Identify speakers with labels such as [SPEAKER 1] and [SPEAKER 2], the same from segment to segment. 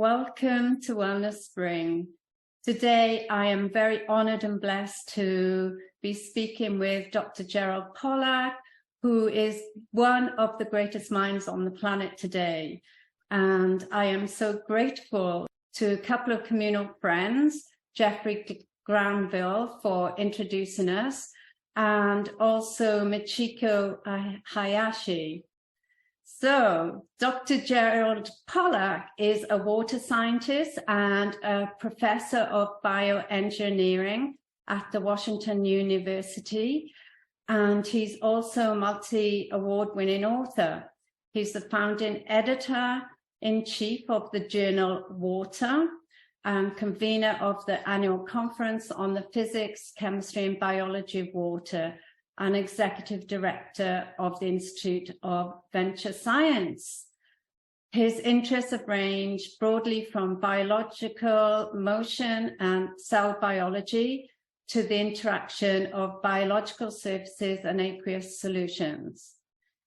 [SPEAKER 1] welcome to Wellness Spring. Today, I am very honored and blessed to be speaking with Dr. Gerald.Pollack, who is one of the greatest minds on the planet today. And I am so grateful to a couple of communal friends, Jeffrey Granville, for introducing us, and also Michiko Hayashi. So, Dr. Gerald.Pollack is a water scientist and a professor of bioengineering at the Washington University, and he's also a multi-award-winning author. He's the founding editor-in-chief of the journal Water and convener of the annual conference on the physics, chemistry, and biology of water, and executive director of the Institute of Venture Science. His interests have ranged broadly from biological motion and cell biology to the interaction of biological surfaces and aqueous solutions.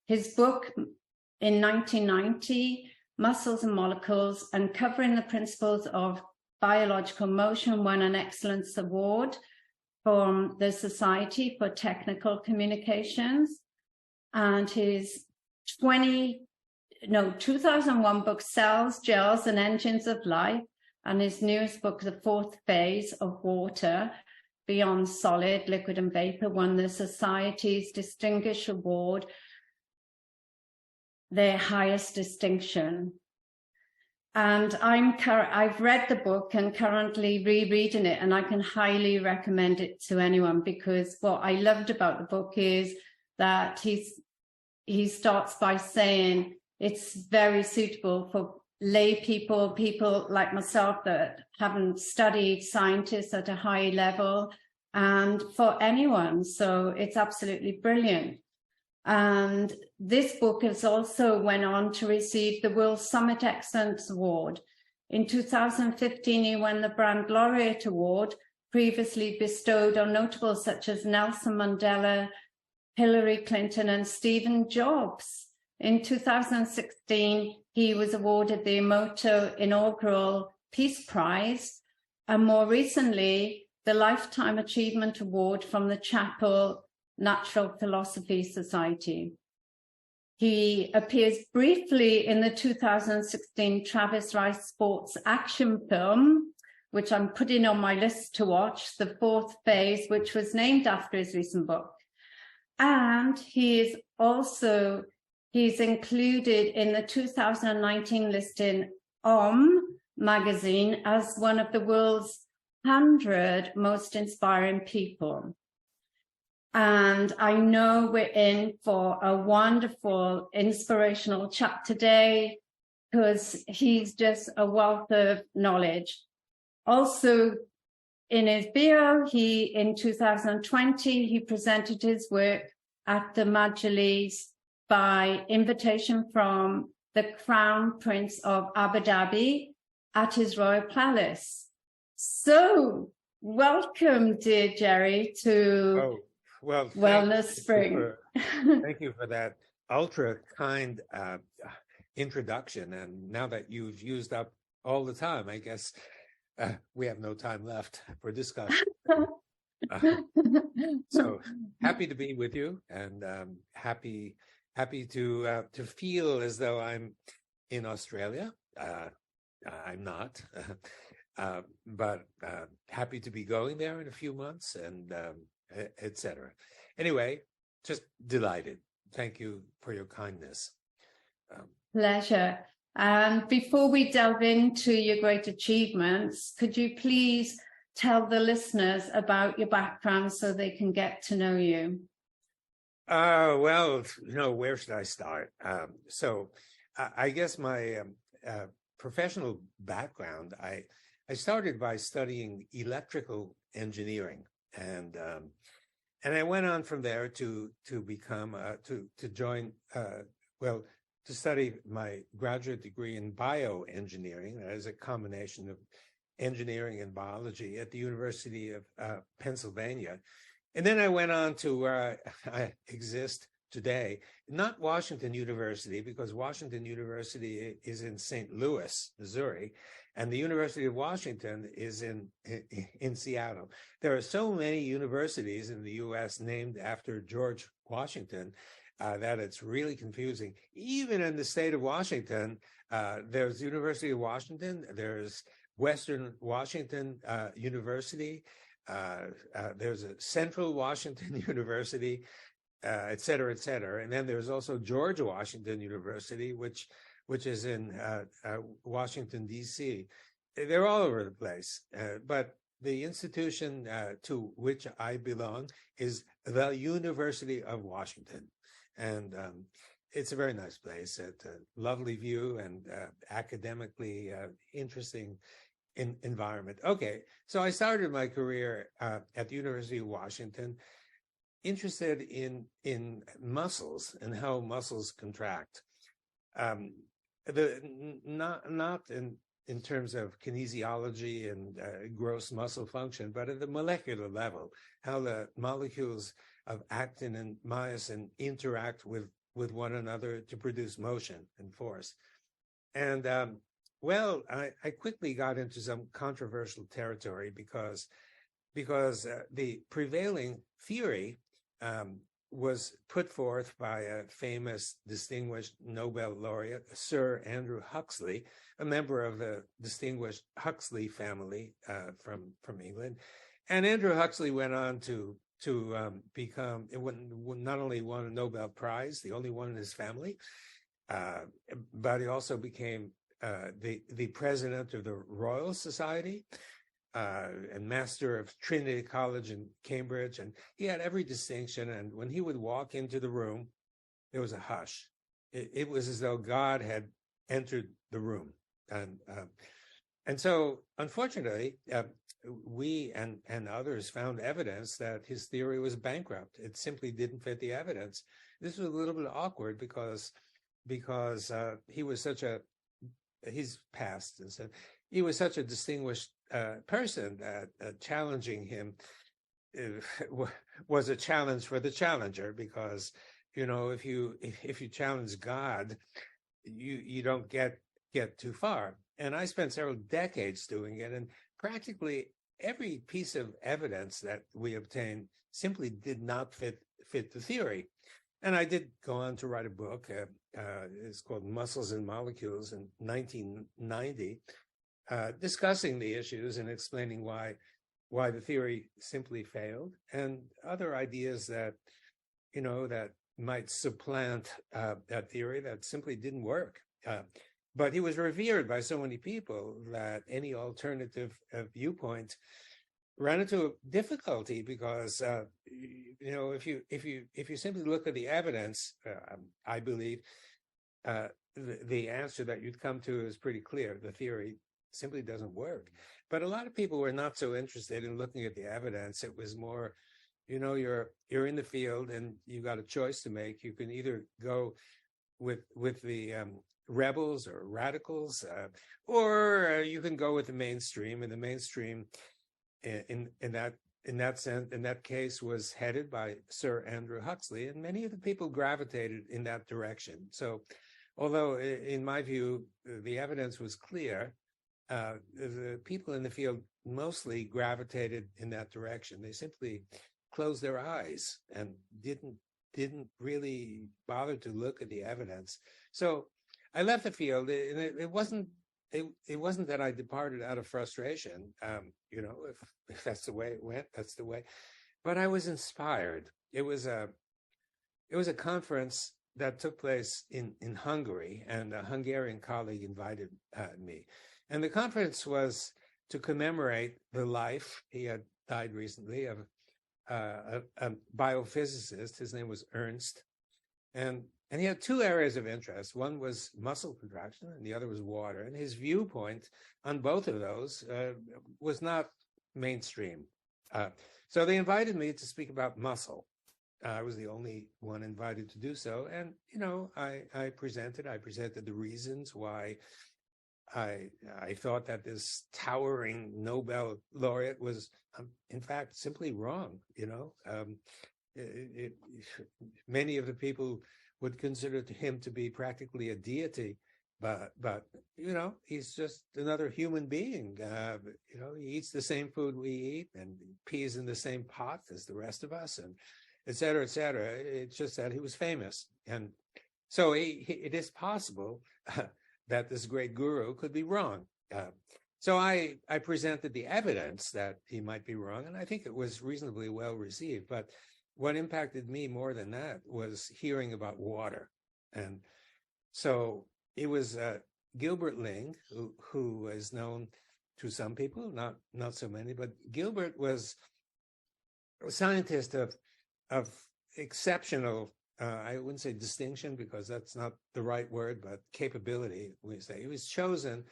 [SPEAKER 1] His book in 1990, Muscles and Molecules, Uncovering the Principles of Biological Motion, won an Excellence Award from the Society for Technical Communications, and his 2001 book, Cells, Gels, and Engines of Life, and his newest book, The Fourth Phase of Water, Beyond Solid, Liquid, and Vapor, won the Society's Distinguished Award, their highest distinction. And I've read the book and currently rereading it, and I can highly recommend it to anyone, because what I loved about the book is that he starts by saying it's very suitable for lay people like myself that haven't studied scientists at a high level, and for anyone. So it's absolutely brilliant. And this book has also went on to receive the World Summit Excellence Award. In 2015, he won the Brand Laureate Award, previously bestowed on notables such as Nelson Mandela, Hillary Clinton, and Steve Jobs. In 2016, he was awarded the Emoto Inaugural Peace Prize, and more recently, the Lifetime Achievement Award from the Chapel Natural Philosophy Society. He appears briefly in the 2016 Travis Rice sports action film, which I'm putting on my list to watch, The Fourth Phase, which was named after his recent book. And he's included in the 2019 listing magazine as one of the world's 100 most inspiring people. And I know we're in for a wonderful, inspirational chat today, because he's just a wealth of knowledge. Also, in his bio, in 2020, he presented his work at the Majlis by invitation from the Crown Prince of Abu Dhabi at his royal palace. So, welcome, dear Jerry, to Wellness Spring.
[SPEAKER 2] Thank you for that ultra kind introduction. And now that you've used up all the time, I guess we have no time left for discussion. So happy to be with you, and happy to feel as though I'm in Australia. I'm not, but happy to be going there in a few months, and etc. Anyway, just delighted. Thank you for your kindness.
[SPEAKER 1] Pleasure. And before we delve into your great achievements, could you please tell the listeners about your background so they can get to know you?
[SPEAKER 2] Well, where should I start? So I guess my professional background, I started by studying electrical engineering, and I went on from there to become to study my graduate degree in bioengineering. That is a combination of engineering and biology at the University of Pennsylvania. And then I went on to where I exist today, not Washington University, because Washington University is in St. Louis, Missouri, and the University of Washington is in Seattle. There are so many universities in the U.S. named after George Washington that it's really confusing. Even in the state of Washington, there's University of Washington, there's Western Washington University, there's a Central Washington University, et cetera, et cetera. And then there's also George Washington University, which is in Washington, D.C. They're all over the place. But the institution to which I belong is the University of Washington. And it's a very nice place. It's a lovely view and academically interesting environment. Okay, so I started my career at the University of Washington, interested in muscles and how muscles contract. Not in terms of kinesiology and gross muscle function, but at the molecular level, how the molecules of actin and myosin interact with one another to produce motion and force. And well, I quickly got into some controversial territory because the prevailing theory was put forth by a famous, distinguished Nobel laureate, Sir Andrew Huxley, a member of the distinguished Huxley family from England. And Andrew Huxley went on to become, not only won a Nobel Prize, the only one in his family, but he also became the president of the Royal Society, and master of Trinity College in Cambridge, and he had every distinction. And when he would walk into the room, there was a hush. It was as though God had entered the room. And so, unfortunately, we and others found evidence that his theory was bankrupt. It simply didn't fit the evidence. This was a little bit awkward because he was he's passed, and so he was such a distinguished person that challenging him was a challenge for the challenger, because if you challenge God, you don't get too far. And I spent several decades doing it, and practically every piece of evidence that we obtained simply did not fit the theory. And I did go on to write a book. It's called Muscles and Molecules in 1990, discussing the issues and explaining why the theory simply failed, and other ideas that that might supplant that theory that simply didn't work. But he was revered by so many people that any alternative viewpoint ran into difficulty, because if you simply look at the evidence, I believe the answer that you'd come to is pretty clear. The theory simply doesn't work. But a lot of people were not so interested in looking at the evidence. It was more, you're in the field and you got a choice to make. You can either go with the rebels or radicals, or you can go with the mainstream. And the mainstream, in that case, was headed by Sir Andrew Huxley, and many of the people gravitated in that direction. So, although in my view the evidence was clear, the people in the field mostly gravitated in that direction. They simply closed their eyes and didn't really bother to look at the evidence. So I left the field, and it wasn't that I departed out of frustration. If that's the way it went, that's the way. But I was inspired. It was a conference that took place in Hungary, and a Hungarian colleague invited me. And the conference was to commemorate the life, he had died recently, of a biophysicist. His name was Ernst. And he had two areas of interest. One was muscle contraction, and the other was water. And his viewpoint on both of those was not mainstream. So they invited me to speak about muscle. I was the only one invited to do so. And, I presented the reasons why I thought that this towering Nobel laureate was, in fact, simply wrong. many of the people would consider him to be practically a deity, but he's just another human being. He eats the same food we eat and pees in the same pot as the rest of us, and et cetera, et cetera. It's just that he was famous. And so it is possible that this great guru could be wrong. So I presented the evidence that he might be wrong, and I think it was reasonably well received. But what impacted me more than that was hearing about water. And so it was Gilbert Ling, who is known to some people, not so many, but Gilbert was a scientist of exceptional, I wouldn't say distinction because that's not the right word, but capability, we say. He was chosen.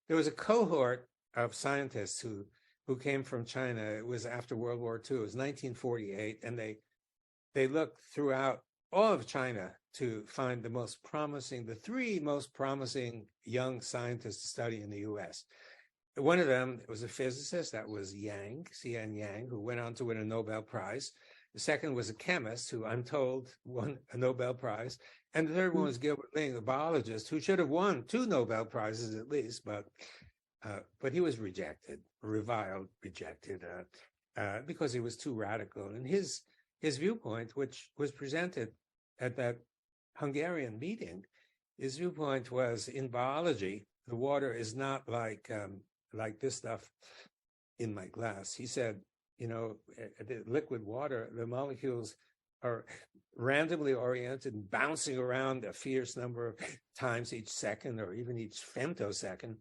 [SPEAKER 2] There was a cohort of scientists who came from China. It was after World War II. It was 1948, and they looked throughout all of China to find the three most promising young scientists to study in the U.S. One of them was a physicist, that was Yang, C.N. Yang, who went on to win a Nobel Prize. The second was a chemist who, I'm told, won a Nobel Prize. And the third one was Gilbert Ling, a biologist who should have won 2 Nobel Prizes at least, but he was rejected, reviled, rejected, because he was too radical. And his viewpoint, which was presented at that Hungarian meeting, his viewpoint was, in biology, the water is not like this stuff in my glass. He said, the liquid water, the molecules are randomly oriented and bouncing around a fierce number of times each second or even each femtosecond.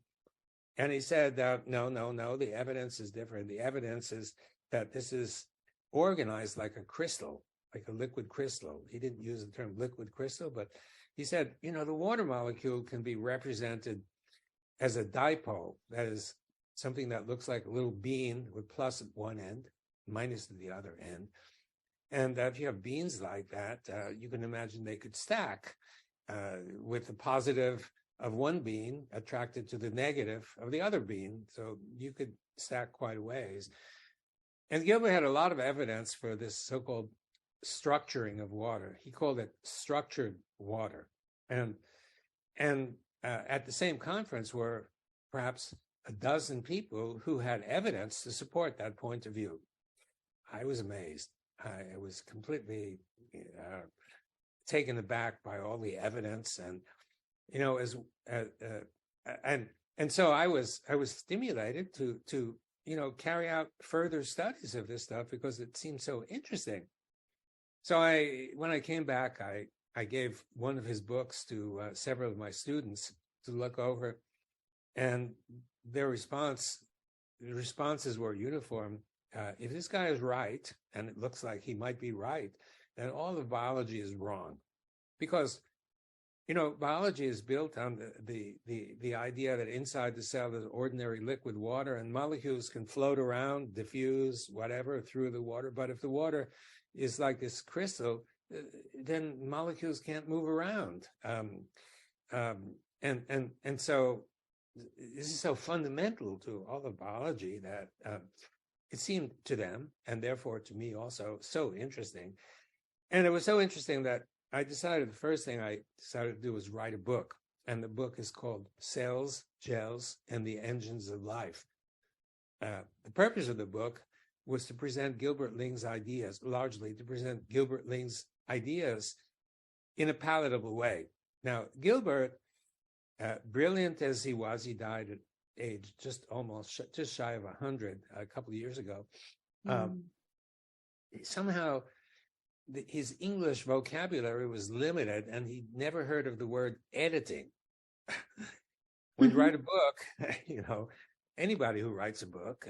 [SPEAKER 2] And he said, no, the evidence is different. The evidence is that this is organized like a crystal, like a liquid crystal. He didn't use the term liquid crystal, but he said, the water molecule can be represented as a dipole, that is something that looks like a little bean with plus at one end, minus at the other end. And if you have beans like that, you can imagine they could stack with the positive of one bean attracted to the negative of the other bean. So you could stack quite a ways. And Gilbert had a lot of evidence for this so-called structuring of water. He called it structured water. And at the same conference were perhaps a dozen people who had evidence to support that point of view. I was amazed. I was completely taken aback by all the evidence, and so I was stimulated to carry out further studies of this stuff because it seemed so interesting. So when I came back, I gave one of his books to several of my students to look over, and the responses were uniform. If this guy is right, and it looks like he might be right, then all of biology is wrong. Because, biology is built on the idea that inside the cell is ordinary liquid water, and molecules can float around, diffuse, whatever, through the water. But if the water is like this crystal, then molecules can't move around. And so this is so fundamental to all of biology that it seemed to them, and therefore to me also, so interesting. And it was so interesting that the first thing I decided to do was write a book. And the book is called Cells, Gels, and the Engines of Life. The purpose of the book was to present Gilbert Ling's ideas, largely to present Gilbert Ling's ideas in a palatable way. Now, Gilbert, brilliant as he was, he died at age just shy of 100 a couple of years ago. Somehow his English vocabulary was limited, and he'd never heard of the word editing. When you write a book, anybody who writes a book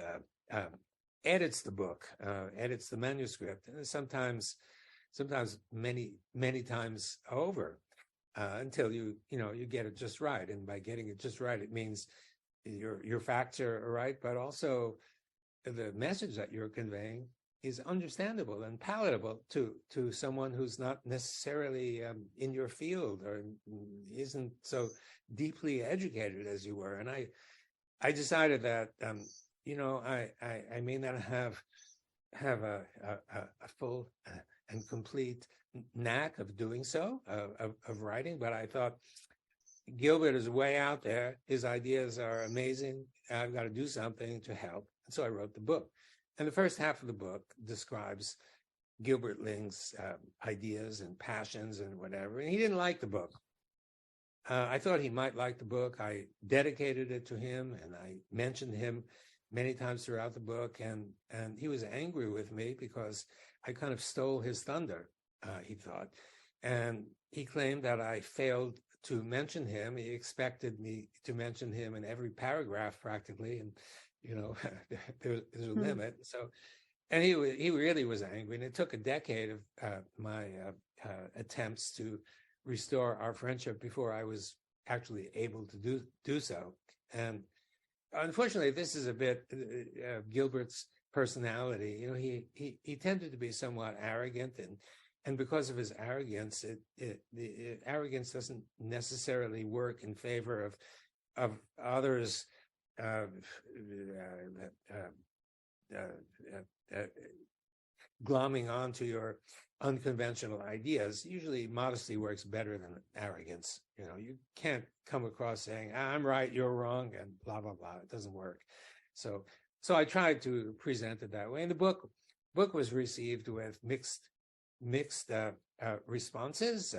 [SPEAKER 2] edits the book, edits the manuscript, and sometimes many times over until you get it just right. And by getting it just right, it means your facts are right, but also the message that you're conveying is understandable and palatable to someone who's not necessarily in your field or isn't so deeply educated as you were. And I decided that I may not have a full and complete knack of doing so, of writing, but I thought Gilbert is way out there. His ideas are amazing. I've got to do something to help. And so I wrote the book. And the first half of the book describes Gilbert Ling's ideas and passions and whatever. And he didn't like the book. I thought he might like the book. I dedicated it to him, and I mentioned him many times throughout the book. And he was angry with me because I kind of stole his thunder, he thought. And he claimed that I failed to mention him. He expected me to mention him in every paragraph practically. And, there's a limit. So, and he really was angry. And it took a decade of my attempts to restore our friendship before I was actually able to do so. And unfortunately, this is a bit Gilbert's personality. He tended to be somewhat arrogant, and because of his arrogance, the arrogance doesn't necessarily work in favor of others glomming onto your unconventional ideas. Usually modesty works better than arrogance. You can't come across saying, I'm right, you're wrong, and blah, blah, blah. It doesn't work. So I tried to present it that way. And the book was received with mixed responses.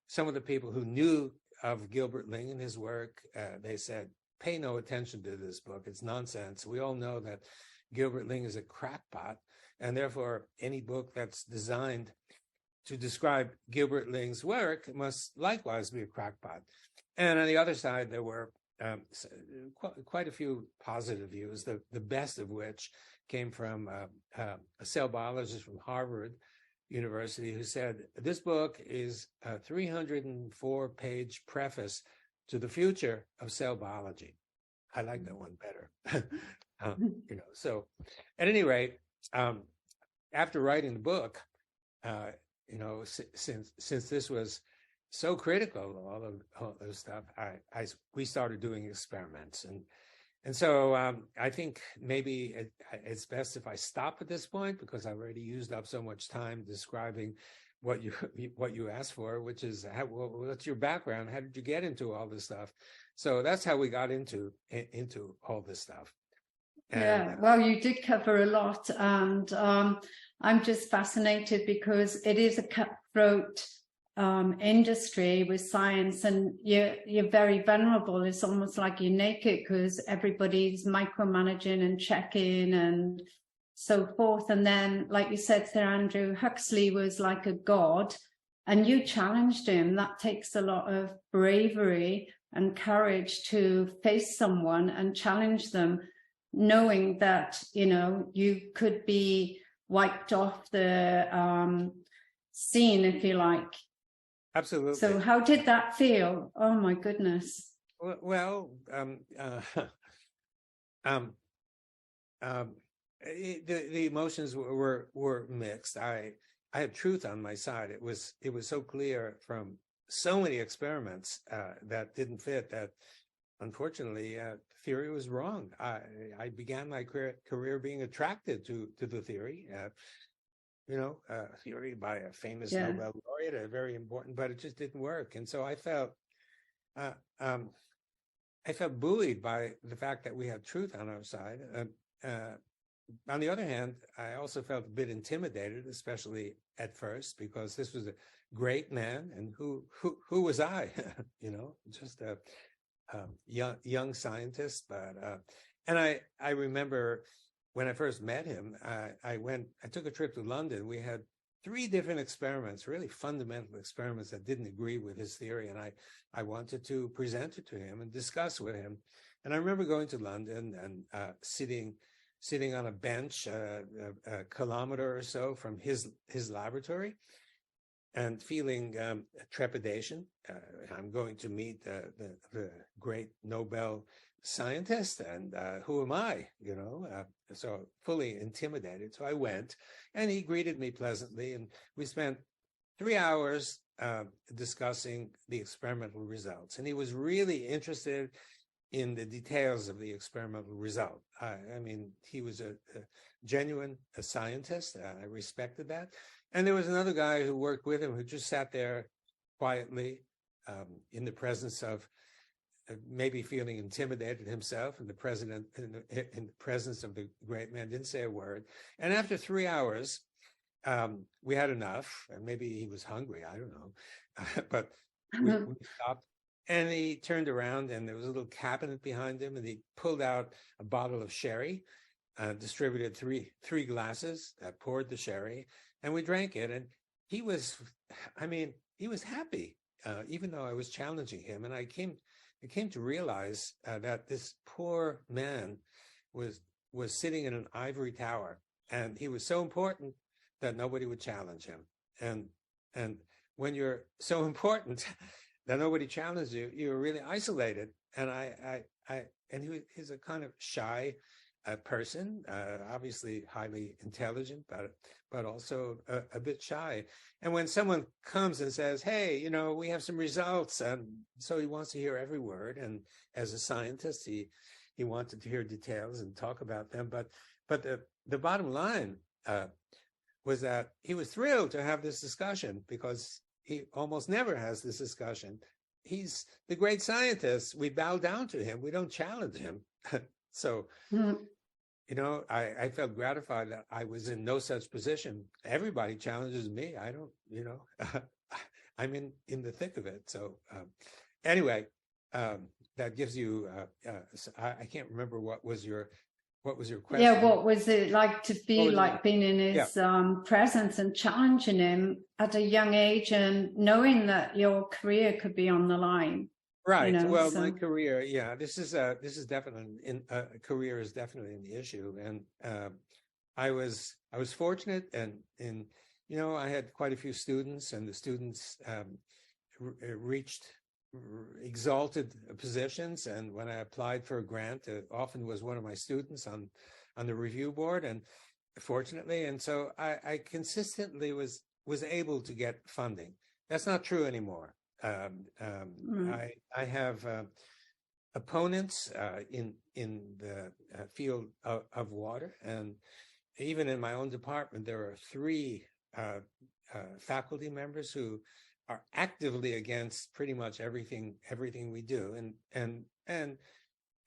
[SPEAKER 2] Some of the people who knew of Gilbert Ling and his work, they said, pay no attention to this book. It's nonsense. We all know that Gilbert Ling is a crackpot, and therefore any book that's designed to describe Gilbert Ling's work must likewise be a crackpot. And on the other side, there were quite a few positive views, the best of which came from a cell biologist from Harvard University who said, this book is a 304-page preface to the future of cell biology. I like that one better. So at any rate, after writing the book, since this was so critical, all those stuff, we started doing experiments. And so I think maybe it's best if I stop at this point, because I've already used up so much time describing what you asked for, which is what's your background? How did you get into all this stuff? So that's how we got into all this stuff.
[SPEAKER 1] And, well, you did cover a lot, and I'm just fascinated because it is a cutthroat industry with science, and you're very vulnerable. It's almost like you're naked because everybody's micromanaging and checking and so forth. And then, like you said, Sir Andrew Huxley was like a god, and you challenged him. That takes a lot of bravery and courage to face someone and challenge them, knowing that, you could be wiped off the scene, if you like.
[SPEAKER 2] Absolutely.
[SPEAKER 1] So how did that feel? Oh, my goodness.
[SPEAKER 2] Well, the emotions were mixed. I had truth on my side. It was so clear from so many experiments that didn't fit that, unfortunately, theory was wrong. I began my career being attracted to the theory. Theory by a famous Nobel laureate, very important, but it just didn't work. And so I felt buoyed by the fact that we had truth on our side. On the other hand, I also felt a bit intimidated, especially at first, because this was a great man, and who was I? Just a young scientist. But and I remember when I first met him, I took a trip to London. We had 3 different experiments, really fundamental experiments that didn't agree with his theory, and I wanted to present it to him and discuss with him. And I remember going to London and sitting on a bench a kilometer or so from his laboratory, and feeling trepidation. I'm going to meet the great Nobel scientist, and who am I? So fully intimidated. So I went, and he greeted me pleasantly, and we spent 3 hours discussing the experimental results. And he was really interested in the details of the experimental result. I mean, he was a genuine scientist. I respected that. And there was another guy who worked with him who just sat there quietly in the presence of maybe feeling intimidated himself in the presence of the great man, didn't say a word. And after 3 hours, we had enough, and maybe he was hungry, I don't know, but we stopped. And he turned around, and there was a little cabinet behind him, and he pulled out a bottle of sherry, distributed three glasses, poured the sherry, and we drank it. And he was happy, even though I was challenging him. And I came to realize that this poor man was sitting in an ivory tower, and he was so important that nobody would challenge him. And when you're so important that nobody challenges you, you're really isolated. And he's a kind of shy person, obviously highly intelligent, but also a bit shy. And when someone comes and says, "Hey, we have some results," and so he wants to hear every word. And as a scientist, he wanted to hear details and talk about them. But the bottom line was that he was thrilled to have this discussion, because he almost never has this discussion. He's the great scientist. We bow down to him. We don't challenge him. So, I felt gratified that I was in no such position. Everybody challenges me. I don't, I'm in the thick of it. So anyway, that gives you, I can't remember what was your question?
[SPEAKER 1] Yeah, what was it like to be being in his presence and challenging him at a young age, and knowing that your career could be on the line?
[SPEAKER 2] Right. My career, this is definitely career is definitely an issue, and I was fortunate, and I had quite a few students, and the students reached exalted positions. And when I applied for a grant, it often was one of my students on the review board, and fortunately, and so I consistently was able to get funding. That's not true anymore. I have opponents in the field of water, and even in my own department, there are 3 faculty members who are actively against pretty much everything we do, and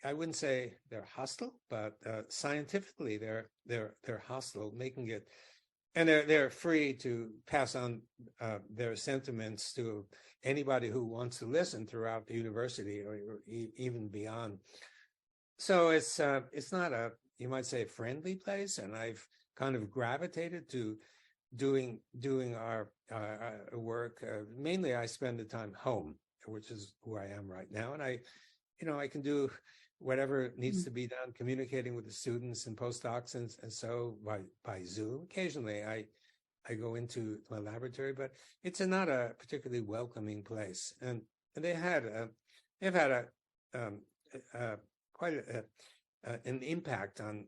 [SPEAKER 2] I wouldn't say they're hostile, but scientifically they're hostile, making it, and they're free to pass on their sentiments to anybody who wants to listen throughout the university, or even beyond. So it's not a, you might say, a friendly place, and I've kind of gravitated to doing our work. Mainly I spend the time home, which is where I am right now. And I can do whatever needs to be done, communicating with the students and postdocs and so by Zoom. Occasionally I go into my laboratory, but it's not a particularly welcoming place. And they've had quite an impact on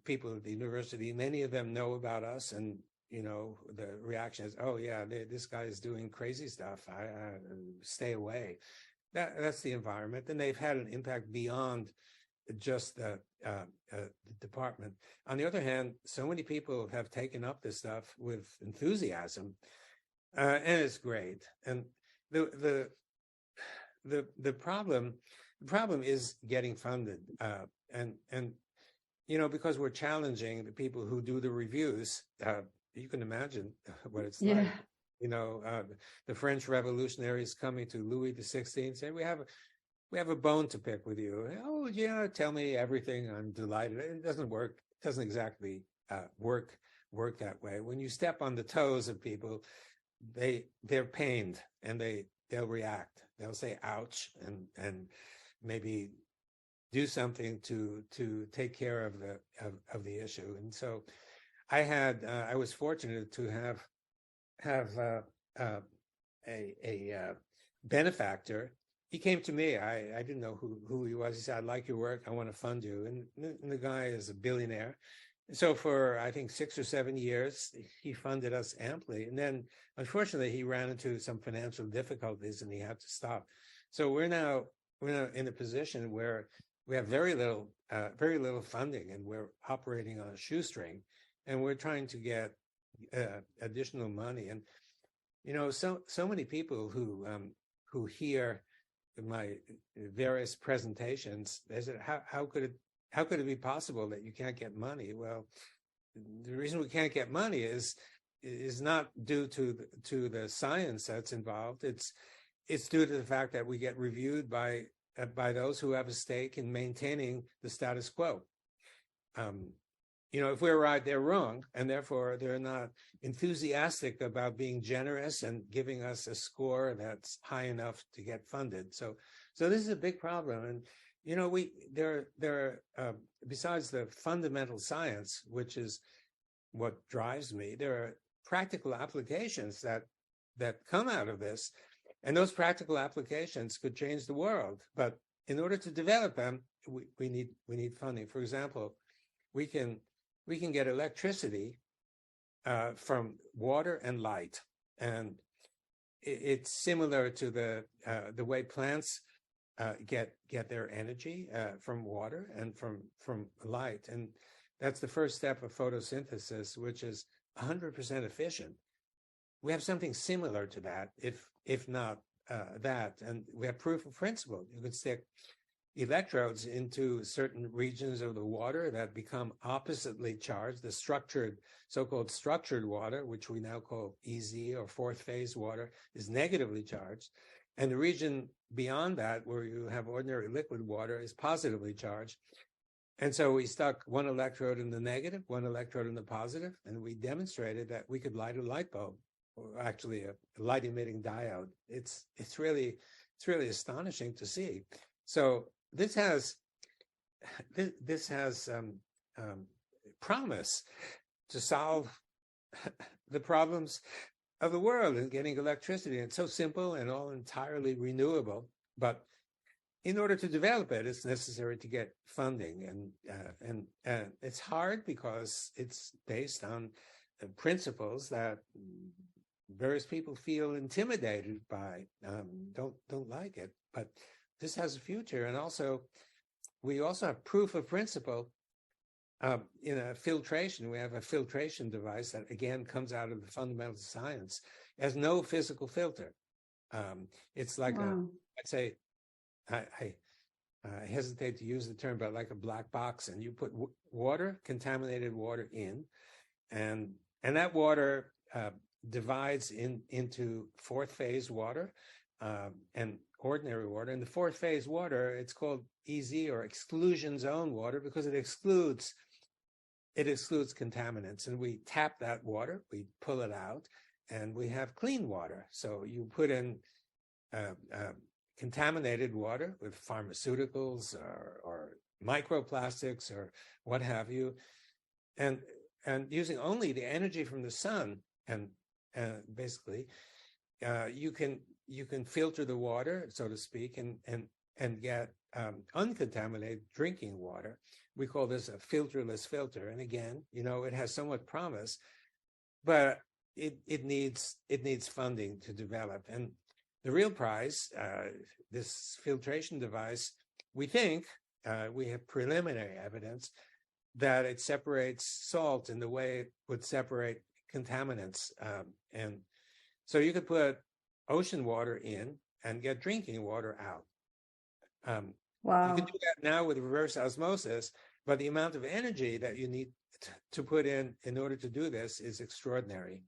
[SPEAKER 2] people at the university. Many of them know about us, and the reaction is, "Oh yeah, this guy is doing crazy stuff. I stay away." That's the environment, and they've had an impact beyond just the department. On the other hand, so many people have taken up this stuff with enthusiasm, and it's great. And the problem is getting funded, and because we're challenging the people who do the reviews. You can imagine what it's like. The French revolutionaries coming to Louis XVI saying, we have a bone to pick with you. Oh, yeah, tell me everything. I'm delighted. It doesn't work. It doesn't exactly work that way. When you step on the toes of people, they're pained, and they'll react. They'll say, "Ouch," and maybe do something to take care of the issue. And so I was fortunate to have a benefactor. He came to me. I didn't know who he was. He said, "I like your work. I want to fund you." And the guy is a billionaire. So for, I think, 6 or 7 years, he funded us amply. And then, unfortunately, he ran into some financial difficulties, and he had to stop. So we're now in a position where we have very little funding, and we're operating on a shoestring. And we're trying to get additional money. And so many people who hear my various presentations, they said, how could it be possible that you can't get money? Well, the reason we can't get money is not due to the science that's involved. It's due to the fact that we get reviewed by those who have a stake in maintaining the status quo. If we're right, they're wrong, and therefore they're not enthusiastic about being generous and giving us a score that's high enough to get funded. So this is a big problem. And there are besides the fundamental science, which is what drives me, there are practical applications that come out of this, and those practical applications could change the world. But in order to develop them, we need funding. For example, we can get electricity from water and light, and it's similar to the way plants get their energy from water and from light, and that's the first step of photosynthesis, which is 100% efficient. We have something similar to that, if not that, and we have proof of principle. You can stick electrodes into certain regions of the water that become oppositely charged. The so-called structured water, which we now call EZ or fourth phase water, is negatively charged. And the region beyond that, where you have ordinary liquid water, is positively charged. And so we stuck one electrode in the negative, one electrode in the positive, and we demonstrated that we could light a light bulb, or actually a light-emitting diode. It's really astonishing to see. So this has promise to solve the problems of the world in getting electricity. And it's so simple and all entirely renewable. But in order to develop it, it's necessary to get funding, and it's hard because it's based on principles that various people feel intimidated by, don't like it. But this has a future, and we also have proof of principle in a filtration. We have a filtration device that again comes out of the fundamental science. It has no physical filter. It's like I'd say, I hesitate to use the term, but like a black box, and you put contaminated water in, and that water divides into fourth phase water and ordinary water. And the fourth phase water, it's called EZ or exclusion zone water because it excludes contaminants. And we tap that water, we pull it out, and we have clean water. So you put in contaminated water with pharmaceuticals or microplastics or what have you, and using only the energy from the sun, and basically you can filter the water, so to speak, and get uncontaminated drinking water. We call this a filterless filter. And again, it has somewhat promise, but it needs funding to develop. And the real prize, this filtration device, we think, we have preliminary evidence that it separates salt in the way it would separate contaminants. And so you could put ocean water in and get drinking water out.
[SPEAKER 1] Wow.
[SPEAKER 2] You can do that now with reverse osmosis, but the amount of energy that you need to put in order to do this is extraordinary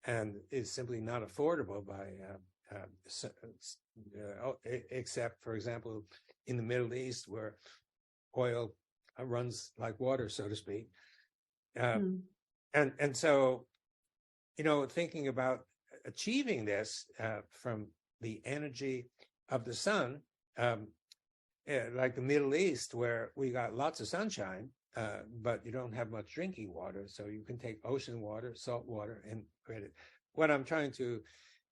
[SPEAKER 2] and is simply not affordable by except, for example, in the Middle East, where oil runs like water, so to speak. And so, thinking about achieving this from the energy of the sun, like the Middle East, where we got lots of sunshine, but you don't have much drinking water, so you can take ocean water, salt water, and create it. What I'm trying to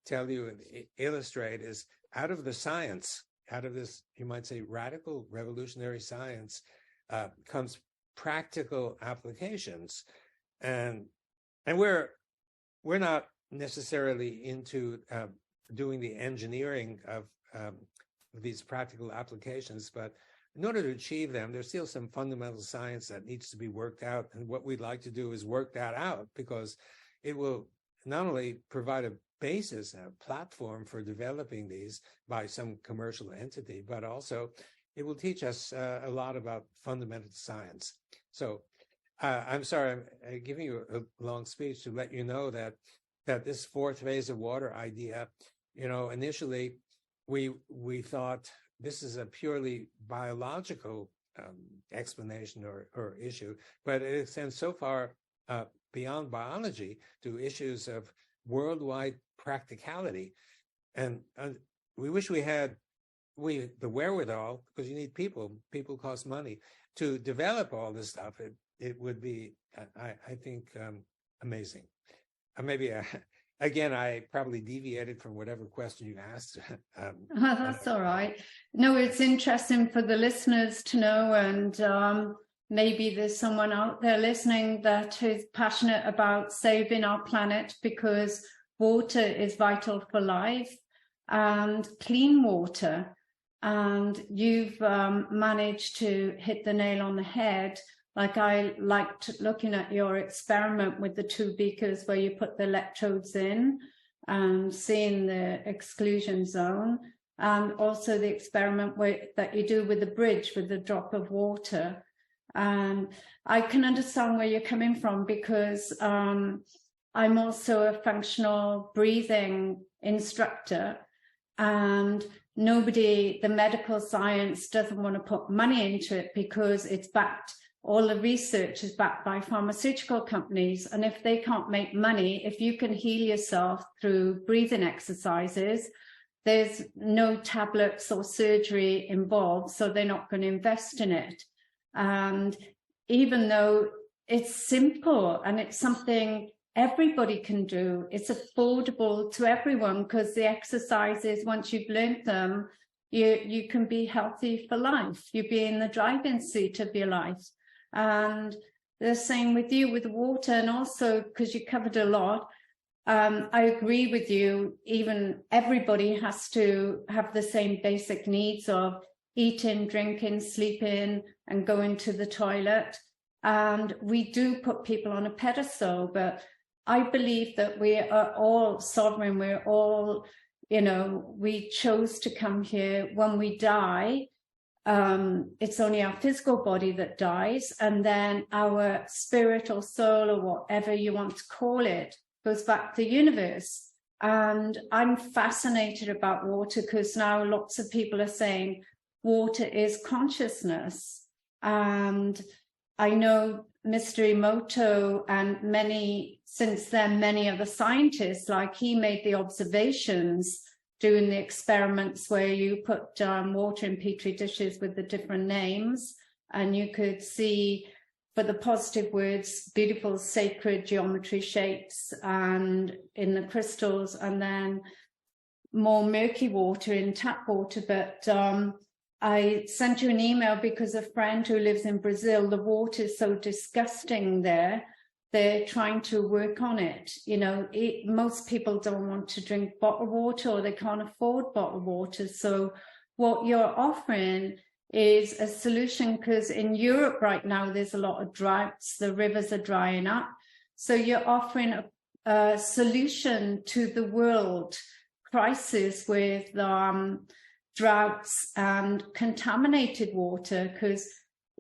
[SPEAKER 2] tell you and illustrate is out of the science, out of this, you might say, radical revolutionary science, comes practical applications. And we're not necessarily into doing the engineering of these practical applications, but in order to achieve them, there's still some fundamental science that needs to be worked out. And what we'd like to do is work that out, because it will not only provide a basis, a platform for developing these by some commercial entity, but also it will teach us a lot about fundamental science. So I'm sorry, I'm giving you a long speech to let you know that this fourth phase of water idea, initially we thought this is a purely biological explanation or issue, but it extends so far beyond biology to issues of worldwide practicality. And we wish we had the wherewithal, because you need people cost money, to develop all this stuff. It would be, I think, amazing. Maybe, again, I probably deviated from whatever question you asked.
[SPEAKER 1] That's all right. No, it's interesting for the listeners to know, and maybe there's someone out there listening that is passionate about saving our planet, because water is vital for life, and clean water. And you've managed to hit the nail on the head. Like, I liked looking at your experiment with the 2 beakers where you put the electrodes in and seeing the exclusion zone, and also the experiment that you do with the bridge with the drop of water. And I can understand where you're coming from, because I'm also a functional breathing instructor, and the medical science doesn't want to put money into it because it's backed. All the research is backed by pharmaceutical companies. And if they can't make money, if you can heal yourself through breathing exercises, there's no tablets or surgery involved, so they're not going to invest in it. And even though it's simple and it's something everybody can do, it's affordable to everyone, because the exercises, once you've learned them, you can be healthy for life. You'll be in the driving seat of your life. And the same with you with water, and also because you covered a lot. I agree with you. Even everybody has to have the same basic needs of eating, drinking, sleeping, and going to the toilet. And we do put people on a pedestal, but I believe that we are all sovereign. We're all, we chose to come here. When we die, it's only our physical body that dies, and then our spirit or soul, or whatever you want to call it, goes back to the universe. And I'm fascinated about water, because now lots of people are saying water is consciousness. And I know Mr. Emoto and many other scientists, like he made the observations doing the experiments where you put water in petri dishes with the different names, and you could see, for the positive words, beautiful sacred geometry shapes and in the crystals, and then more murky water in tap water. But I sent you an email because a friend who lives in Brazil, the water is so disgusting there. They're trying to work on it. Most people don't want to drink bottled water, or they can't afford bottled water. So what you're offering is a solution, because in Europe right now, there's a lot of droughts. The rivers are drying up. So you're offering a solution to the world crisis with droughts and contaminated water, because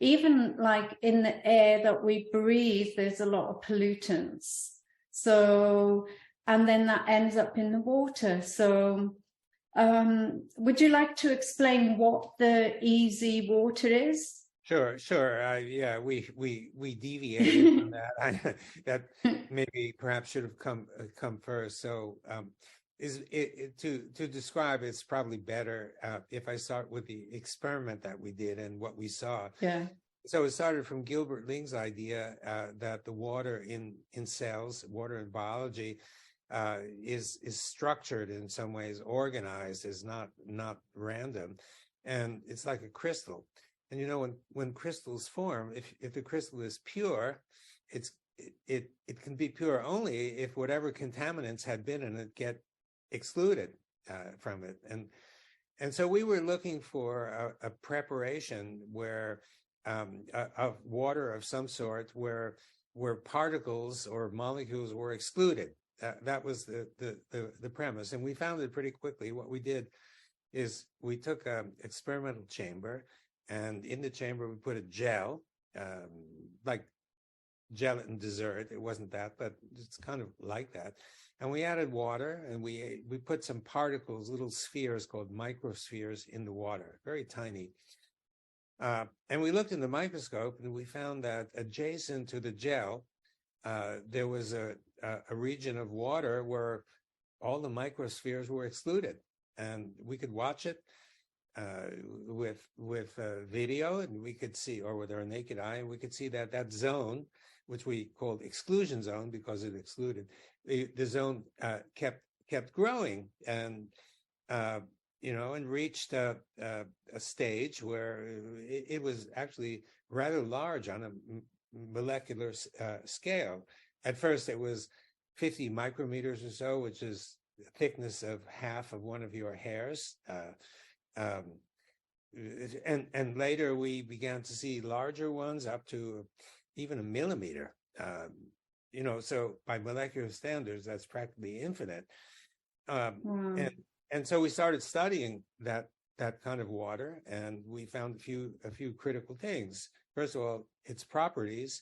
[SPEAKER 1] even like in the air that we breathe, there's a lot of pollutants. So, and then that ends up in the water. So would you like to explain what the easy water is?
[SPEAKER 2] Sure. Yeah, we deviated from that. That maybe perhaps should have come first. So to describe, it's probably better if I start with the experiment that we did and what we saw.
[SPEAKER 1] Yeah.
[SPEAKER 2] So it started from Gilbert Ling's idea that the water in cells, water in biology, is structured in some ways, organized, is not random, and it's like a crystal. And when crystals form, if the crystal is pure, it can be pure only if whatever contaminants had been in it get excluded from it. And so we were looking for a preparation where of water of some sort where where particles or molecules were excluded. That was the premise. And we found it pretty quickly. What we did is we took an experimental chamber, and in the chamber we put a gel, like gelatin dessert. It wasn't that, but it's kind of like that. And we added water, and we put some particles, little spheres called microspheres, in the water, very tiny. And we looked in the microscope, and we found that adjacent to the gel, there was a region of water where all the microspheres were excluded, and we could watch it with video, and we could see, or with our naked eye, and we could see that zone, which we called exclusion zone because it excluded, the zone kept growing, and and reached a stage where it was actually rather large on a molecular scale. At first, it was 50 micrometers or so, which is the thickness of half of one of your hairs. And later we began to see larger ones up to even a millimeter. So by molecular standards, that's practically infinite. And so we started studying that kind of water, and we found a few critical things. First of all, its properties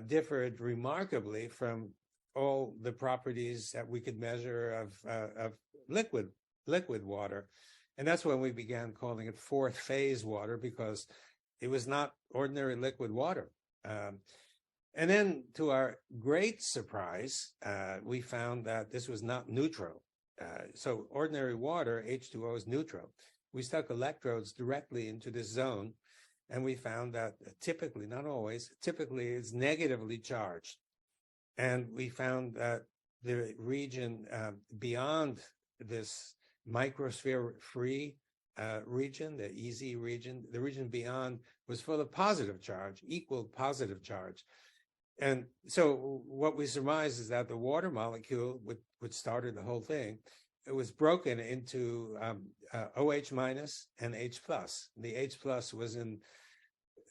[SPEAKER 2] differed remarkably from all the properties that we could measure of liquid water. And that's when we began calling it fourth phase water, because it was not ordinary liquid water. And then, to our great surprise, we found that this was not neutral. So ordinary water, H2O, is neutral. We stuck electrodes directly into this zone, and we found that typically, not always, typically it's negatively charged. And we found that the region beyond this microsphere-free region, the EZ region, the region beyond was full of positive charge, equal positive charge. And so what we surmised is that the water molecule, which started the whole thing, it was broken into OH minus and H plus. The H plus was in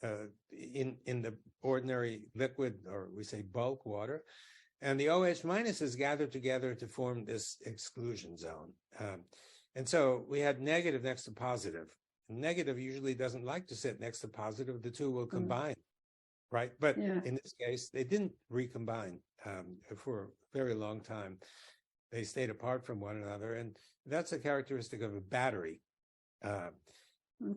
[SPEAKER 2] the ordinary liquid, or we say bulk water, and the OH minus is gathered together to form this exclusion zone. And so we had negative next to positive. Negative usually doesn't like to sit next to positive. The two will combine. Right. But in this case, they didn't recombine for a very long time. They stayed apart from one another. And that's a characteristic of a battery.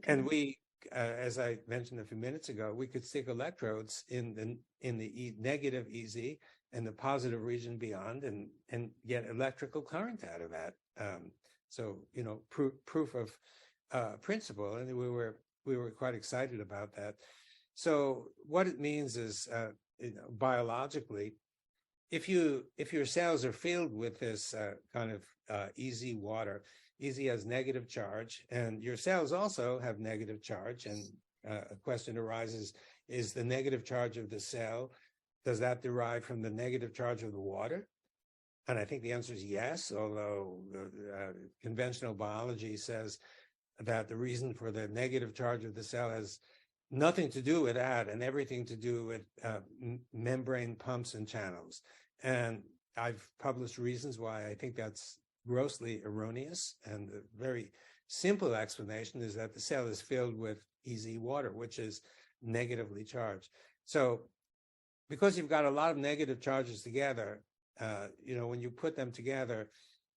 [SPEAKER 2] And we, as I mentioned a few minutes ago, we could stick electrodes in the negative EZ and the positive region beyond, and get electrical current out of that. So, proof of principle. And we were quite excited about that. So what it means is, biologically, if your cells are filled with this kind of EZ water, EZ has negative charge, and your cells also have negative charge. And a question arises: is the negative charge of the cell, does that derive from the negative charge of the water? And I think the answer is yes, although conventional biology says that the reason for the negative charge of the cell has nothing to do with that and everything to do with membrane pumps and channels. And I've published reasons why I think that's grossly erroneous. And the very simple explanation is that the cell is filled with EZ water, which is negatively charged. So because you've got a lot of negative charges together, when you put them together,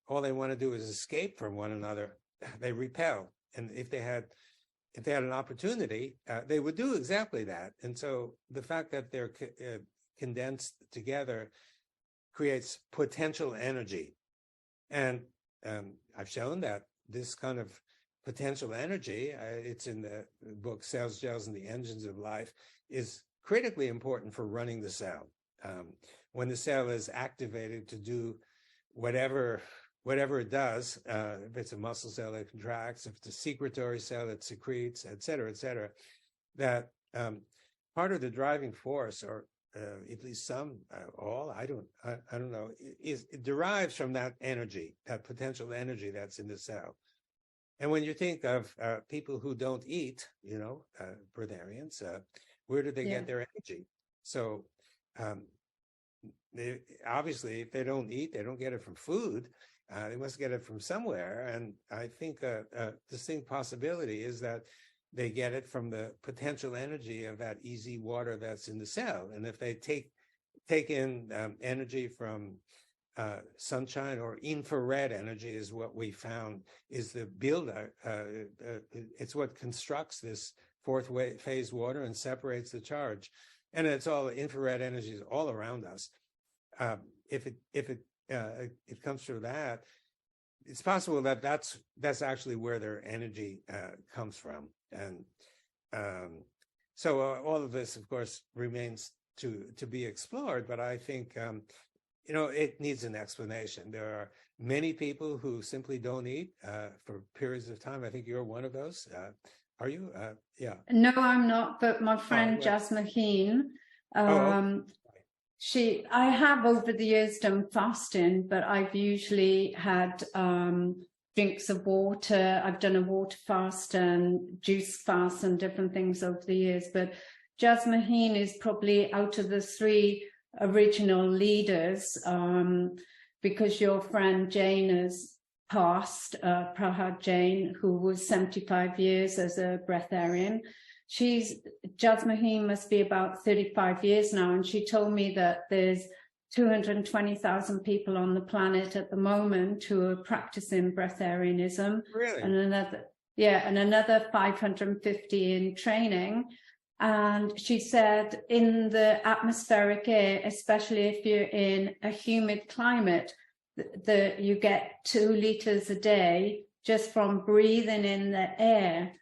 [SPEAKER 2] all they want to do is escape from one another. They repel. And if they had an opportunity, they would do exactly that. And so the fact that they're condensed together creates potential energy. And I've shown that this kind of potential energy, it's in the book Cells, Gels, and the Engines of Life, is critically important for running the cell. When the cell is activated to do whatever it does, if it's a muscle cell, it contracts. If it's a secretory cell, it secretes, et cetera, that part of the driving force, or at least some, all, I don't know, it derives from that energy, that potential energy that's in the cell. And when you think of people who don't eat, breatharians, where do they get their energy? So obviously, if they don't eat, they don't get it from food. They must get it from somewhere. And I think a distinct possibility is that they get it from the potential energy of that easy water that's in the cell. And if they take in energy from sunshine, or infrared energy is what we found is the builder. It's what constructs this fourth phase water and separates the charge. And it's all infrared energy is all around us. If it comes through that, it's possible that that's actually where their energy comes from. And so all of this, of course, remains to be explored. But I think it needs an explanation. There are many people who simply don't eat for periods of time. I think you're one of those. Are you? Yeah.
[SPEAKER 1] No, I'm not. But my friend Jasmine, I have over the years done fasting, but I've usually had drinks of water. I've done a water fast and juice fast and different things over the years. But Jasmine is probably out of the three original leaders, because your friend Jane has passed, Prahad Jain, who was 75 years as a breatharian. Jasmine must be about 35 years now, and she told me that there's 220,000 people on the planet at the moment who are practicing breatharianism.
[SPEAKER 2] Really?
[SPEAKER 1] And another 550 in training. And she said in the atmospheric air, especially if you're in a humid climate, that you get 2 liters a day just from breathing in the air.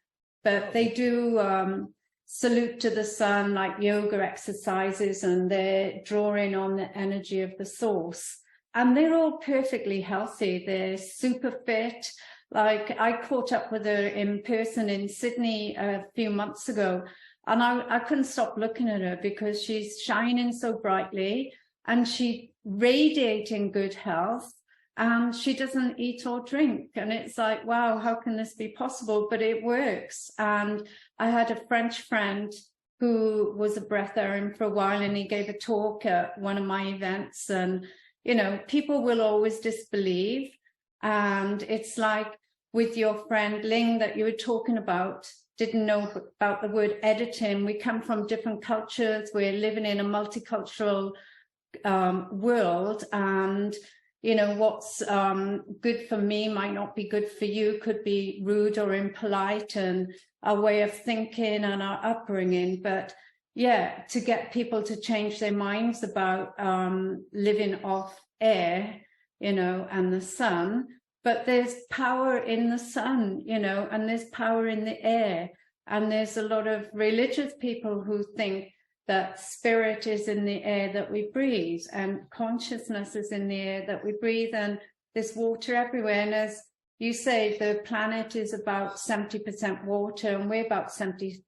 [SPEAKER 1] But they do salute to the sun, like yoga exercises, and they're drawing on the energy of the source. And they're all perfectly healthy. They're super fit. Like, I caught up with her in person in Sydney a few months ago, and I couldn't stop looking at her because she's shining so brightly and she's radiating good health, and she doesn't eat or drink. And it's like, wow, how can this be possible? But it works. And I had a French friend who was a breatharian for a while, and he gave a talk at one of my events. And, people will always disbelieve. And it's like with your friend Ling that you were talking about, didn't know about the word editing. We come from different cultures. We're living in a multicultural world, and what's good for me might not be good for you, could be rude or impolite, and our way of thinking and our upbringing. But yeah, to get people to change their minds about living off air, and the sun. But there's power in the sun, and there's power in the air. And there's a lot of religious people who think that spirit is in the air that we breathe, and consciousness is in the air that we breathe, and there's water everywhere. And as you say, the planet is about 70% water, and we're about 70%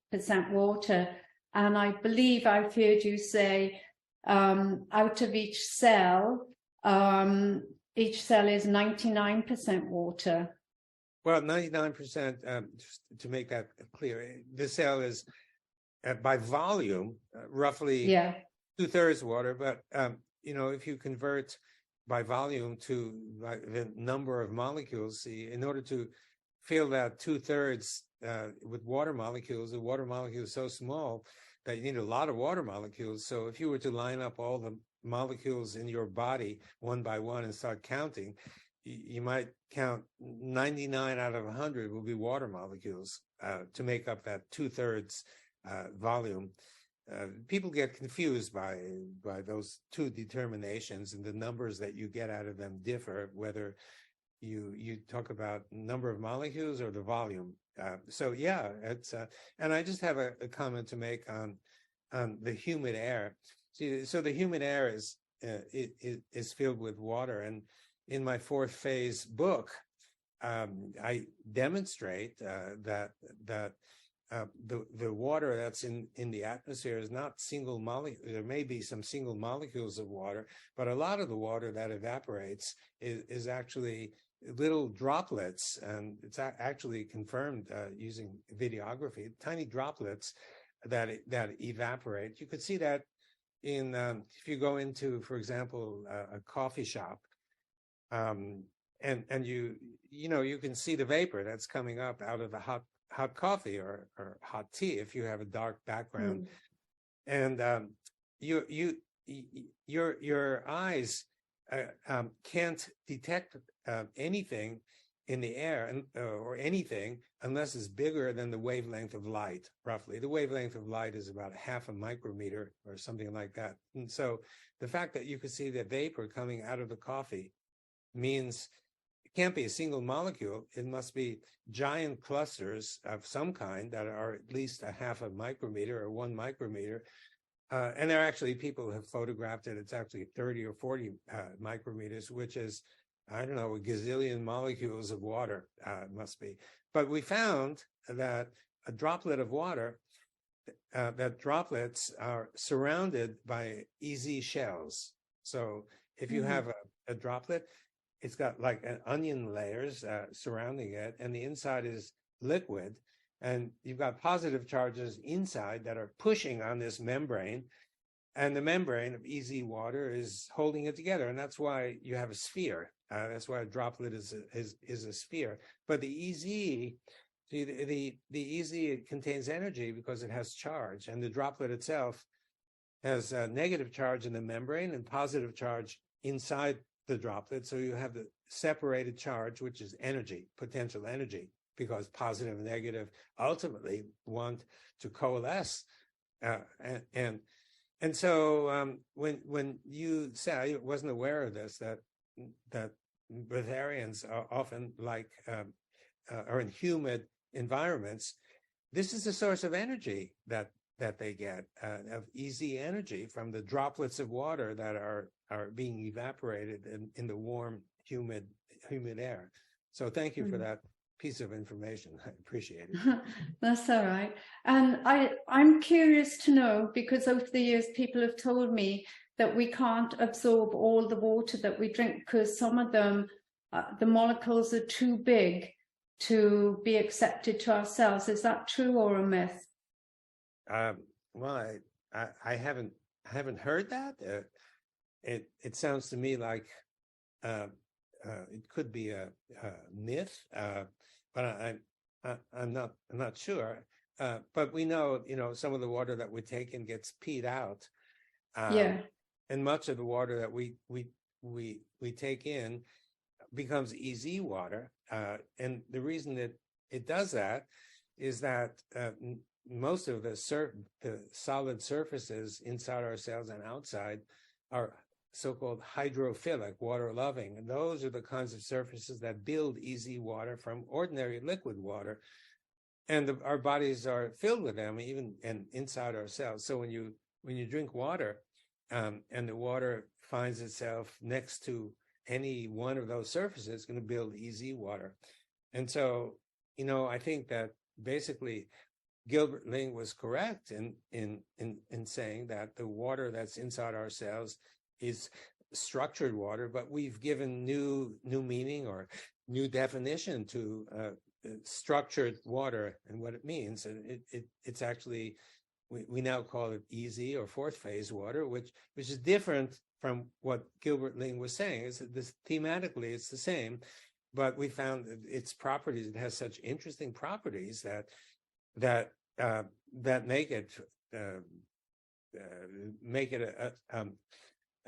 [SPEAKER 1] water. And I believe I've heard you say out of each cell is 99% water.
[SPEAKER 2] Well, 99%, just to make that clear, the cell is by volume, roughly 2/3 water. But, if you convert by volume to the number of molecules, see, in order to fill that 2/3 with water molecules, the water molecule is so small that you need a lot of water molecules. So if you were to line up all the molecules in your body one by one and start counting, you might count 99 out of 100 will be water molecules to make up that 2/3 volume. People get confused by those two determinations, and the numbers that you get out of them differ, whether you talk about number of molecules or the volume. So yeah, it's and I just have a comment to make on the humid air. See, so the humid air is filled with water, and in my fourth phase book, I demonstrate that the water that's in the atmosphere is not single molecule. There may be some single molecules of water, but a lot of the water that evaporates is actually little droplets, and it's actually confirmed using videography. Tiny droplets that evaporate. You could see that if you go into, for example, a coffee shop, and you can see the vapor that's coming up out of the hot coffee or hot tea if you have a dark background, and your eyes can't detect anything in the air or anything unless it's bigger than the wavelength of light. Roughly, the wavelength of light is about half a micrometer or something like that. And so the fact that you can see the vapor coming out of the coffee means it can't be a single molecule. It must be giant clusters of some kind that are at least a half a micrometer or 1 micrometer. And there are actually people who have photographed it. It's actually 30 or 40 micrometers, which is, I don't know, a gazillion molecules of water, it must be. But we found that a droplet of water, that droplets are surrounded by EZ shells. So if you have a droplet, it's got like an onion layers surrounding it, and the inside is liquid. And you've got positive charges inside that are pushing on this membrane, and the membrane of EZ water is holding it together. And that's why you have a sphere. That's why a droplet is a sphere. But the EZ, the EZ, it contains energy because it has charge, and the droplet itself has a negative charge in the membrane and positive charge inside the droplet. So you have the separated charge, which is energy, potential energy, because positive and negative ultimately want to coalesce. And so when you say, I wasn't aware of this, that breatharians are often are in humid environments. This is the source of energy that they get, of EZ energy from the droplets of water that are being evaporated in the warm, humid air. So thank you for that piece of information. I appreciate it.
[SPEAKER 1] That's all right. And I'm curious to know, because over the years people have told me that we can't absorb all the water that we drink because some of them, the molecules are too big to be accepted to ourselves. Is that true or a myth?
[SPEAKER 2] Well, I haven't heard that. It sounds to me like it could be a myth, but I'm not sure. But we know, some of the water that we take in gets peed out. And much of the water that we take in becomes EZ water. And the reason that it does that is that most of the solid surfaces inside our cells and outside are so-called hydrophilic, water-loving. And those are the kinds of surfaces that build EZ water from ordinary liquid water. And our bodies are filled with them, even inside our cells. So when you drink water, and the water finds itself next to any one of those surfaces, it's going to build EZ water. And so, I think that basically Gilbert Ling was correct in saying that the water that's inside our cells is structured water, but we've given new meaning or new definition to structured water and what it means. And it's actually, we now call it EZ or fourth phase water, which is different from what Gilbert Ling was saying. Thematically, it's the same, but we found that its properties, it has such interesting properties that make it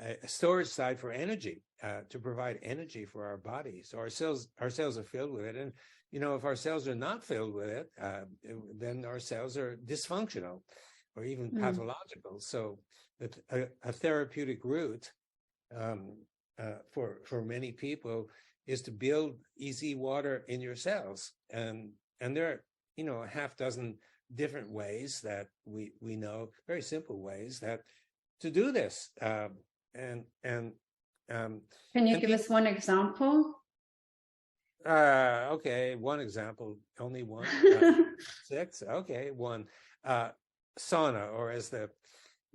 [SPEAKER 2] a storage site for energy, to provide energy for our bodies. So our cells are filled with it, and if our cells are not filled with it, then our cells are dysfunctional or even pathological. So a therapeutic route for many people is to build EZ water in your cells, and there are a half dozen different ways that we know, very simple ways that to do this. Can you
[SPEAKER 1] give us one example?
[SPEAKER 2] Okay, one example, only one. 6. Okay, one. Sauna, or as the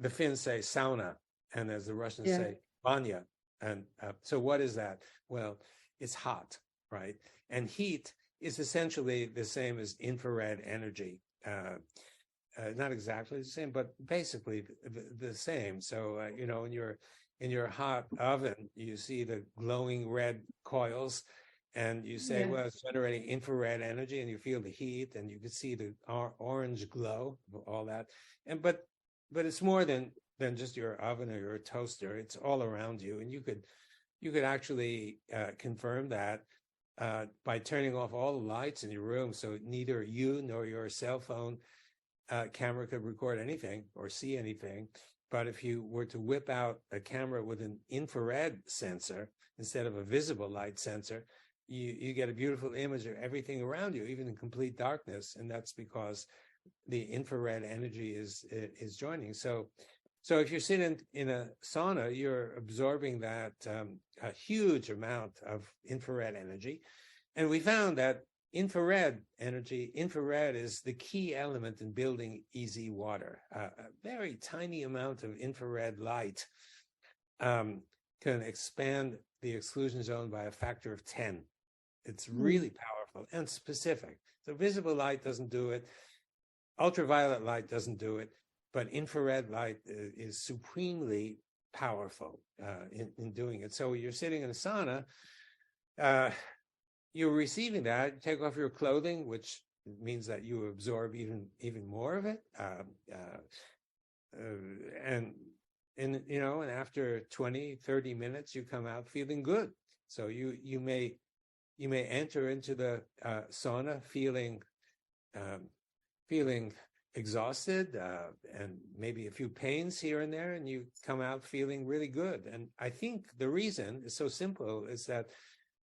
[SPEAKER 2] Finns say, sauna, and as the Russians say, banya. And so what is that? Well, it's hot, right? And heat is essentially the same as infrared energy. not exactly the same, but basically the same. So, you know, in your hot oven, you see the glowing red coils, and you say, well, it's generating infrared energy, and you feel the heat, and you can see the orange glow, all that. And but it's more than just your oven or your toaster. It's all around you, and you could actually confirm that by turning off all the lights in your room, so neither you nor your cell phone camera could record anything or see anything. But if you were to whip out a camera with an infrared sensor instead of a visible light sensor, you get a beautiful image of everything around you, even in complete darkness. And that's because the infrared energy is joining. So if you're sitting in a sauna, you're absorbing that a huge amount of infrared energy. And we found that infrared is the key element in building easy water. A very tiny amount of infrared light can expand the exclusion zone by a factor of 10. It's really powerful and specific. So visible light doesn't do it. Ultraviolet light doesn't do it. But infrared light is supremely powerful in doing it. So you're sitting in a sauna, you're receiving that. You take off your clothing, which means that you absorb even more of it, and after 20, 30 minutes, you come out feeling good. So you may enter into the sauna feeling exhausted and maybe a few pains here and there, and you come out feeling really good. And I think the reason is so simple, is that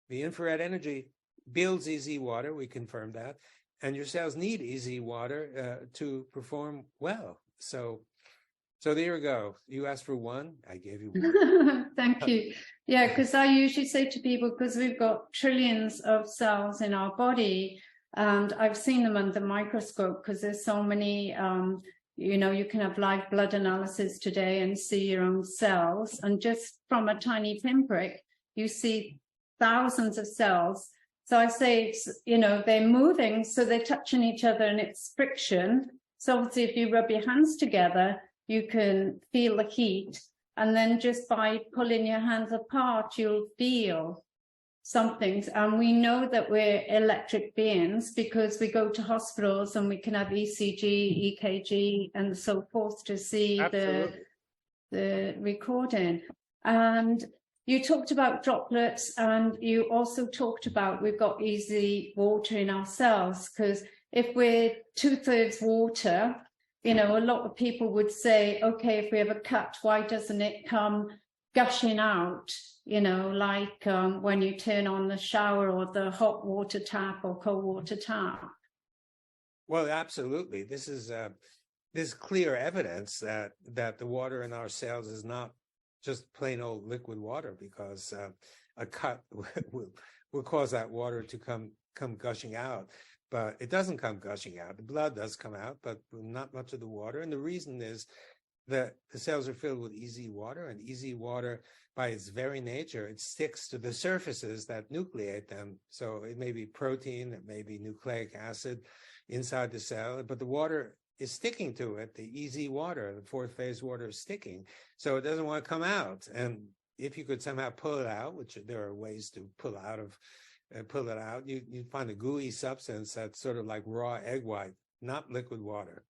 [SPEAKER 2] the infrared energy builds easy water. We confirmed that. And your cells need easy water to perform well. So there you go. You asked for one, I gave you one.
[SPEAKER 1] Thank you. Yeah, because I usually say to people, because we've got trillions of cells in our body, and I've seen them under the microscope, because there's so many, you can have live blood analysis today and see your own cells. And just from a tiny pinprick, you see thousands of cells. So I say, they're moving, so they're touching each other, and it's friction. So obviously, if you rub your hands together, you can feel the heat. And then just by pulling your hands apart, you'll feel something. And we know that we're electric beings, because we go to hospitals and we can have ECG, EKG, and so forth to see the recording. And you talked about droplets, and you also talked about we've got easy water in our cells, because if we're 2/3 water, a lot of people would say, okay, if we have a cut, why doesn't it come gushing out, like when you turn on the shower or the hot water tap or cold water tap?
[SPEAKER 2] Well, absolutely. This is clear evidence that the water in our cells is not just plain old liquid water, because a cut will cause that water to come gushing out. But it doesn't come gushing out. The blood does come out, but not much of the water. And the reason is that the cells are filled with easy water, and easy water, by its very nature, it sticks to the surfaces that nucleate them. So it may be protein, it may be nucleic acid inside the cell, but the water is sticking to it. The easy water, the fourth phase water, is sticking. So it doesn't want to come out. And if you could somehow pull it out, which there are ways to pull it out, you find a gooey substance that's sort of like raw egg white, not liquid water.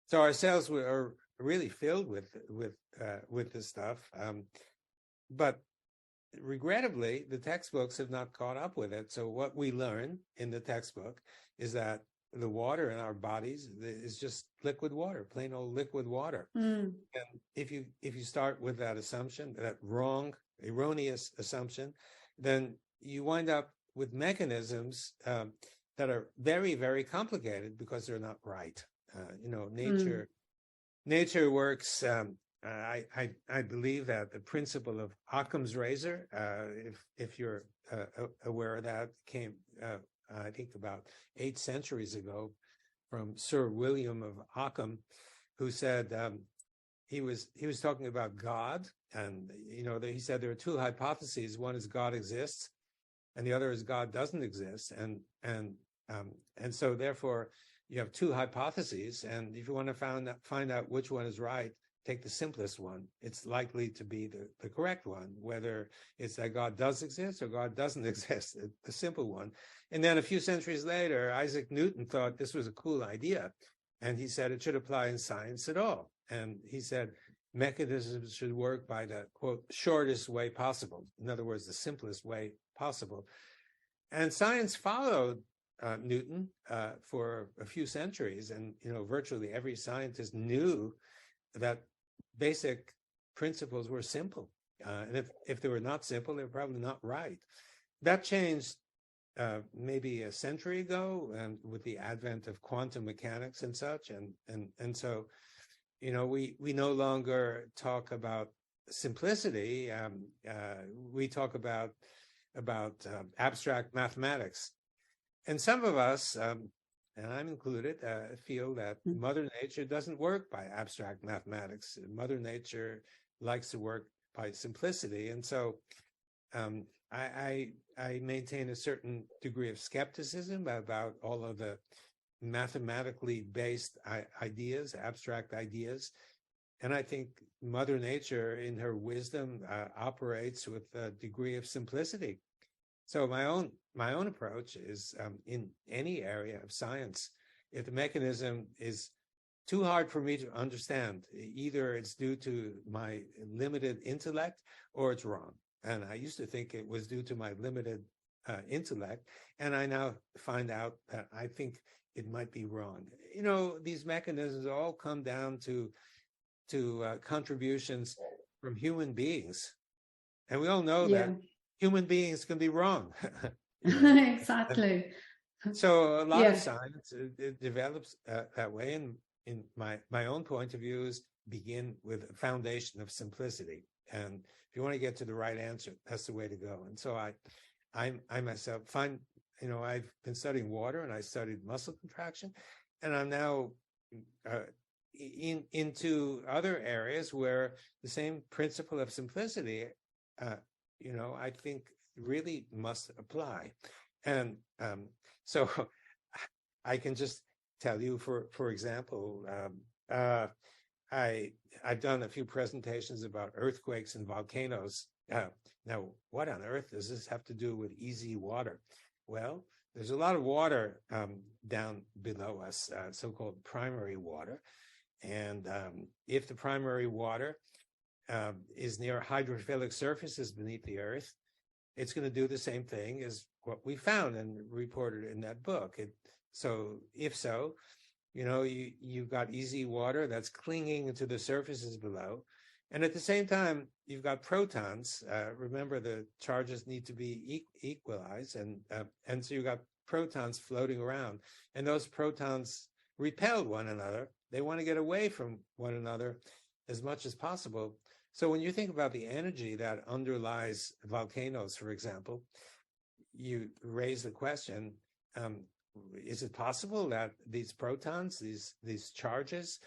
[SPEAKER 2] So our cells are really filled with this stuff. But regrettably, the textbooks have not caught up with it. So what we learn in the textbook is that the water in our bodies is just liquid water, plain old liquid water. And if you start with that assumption, that erroneous assumption, then you wind up with mechanisms that are very, very complicated, because they're not right. Nature works. I believe that the principle of Occam's razor, if you're aware of that, came I think about 8 centuries ago from Sir William of Occam, who said he was talking about God, and he said there are 2 hypotheses. One is God exists, and the other is God doesn't exist, and so therefore you have two hypotheses, and if you want to find out which one is right, take the simplest one. It's likely to be the correct one, whether it's that God does exist or God doesn't exist, the simple one. And then a few centuries later, Isaac Newton thought this was a cool idea, and he said it should apply in science at all. And he said mechanisms should work by the, quote, shortest way possible. In other words, the simplest way possible. And science followed Newton for a few centuries, and virtually every scientist knew that basic principles were simple, and if they were not simple, they were probably not right. That changed maybe a century ago, and with the advent of quantum mechanics and such, and so we no longer talk about simplicity. We talk about abstract mathematics. And some of us, and I'm included, feel that Mother Nature doesn't work by abstract mathematics. Mother Nature likes to work by simplicity. And so I maintain a certain degree of skepticism about all of the mathematically based ideas, abstract ideas. And I think Mother Nature, in her wisdom, operates with a degree of simplicity. So my own approach is in any area of science, if the mechanism is too hard for me to understand, either it's due to my limited intellect or it's wrong. And I used to think it was due to my limited intellect, and I now find out that I think it might be wrong. These mechanisms all come down to contributions from human beings, and we all know that human beings can be wrong.
[SPEAKER 1] Exactly.
[SPEAKER 2] So a lot of science it develops that way, and in my own point of view is begin with a foundation of simplicity. And if you want to get to the right answer, that's the way to go. And so I myself find, I've been studying water, and I studied muscle contraction, and I'm now into other areas where the same principle of simplicity, I think really must apply. And so I can just tell you, for example, I've done a few presentations about earthquakes and volcanoes. Now, what on earth does this have to do with easy water? Well, there's a lot of water down below us, so-called primary water. And if the primary water is near hydrophilic surfaces beneath the earth, it's going to do the same thing as what we found and reported in that book. If so, you've got easy water that's clinging to the surfaces below. And at the same time, you've got protons. Remember, the charges need to be equalized. And so you've got protons floating around. And those protons repel one another. They want to get away from one another as much as possible. So when you think about the energy that underlies volcanoes, for example, you raise the question, is it possible that these protons, these charges,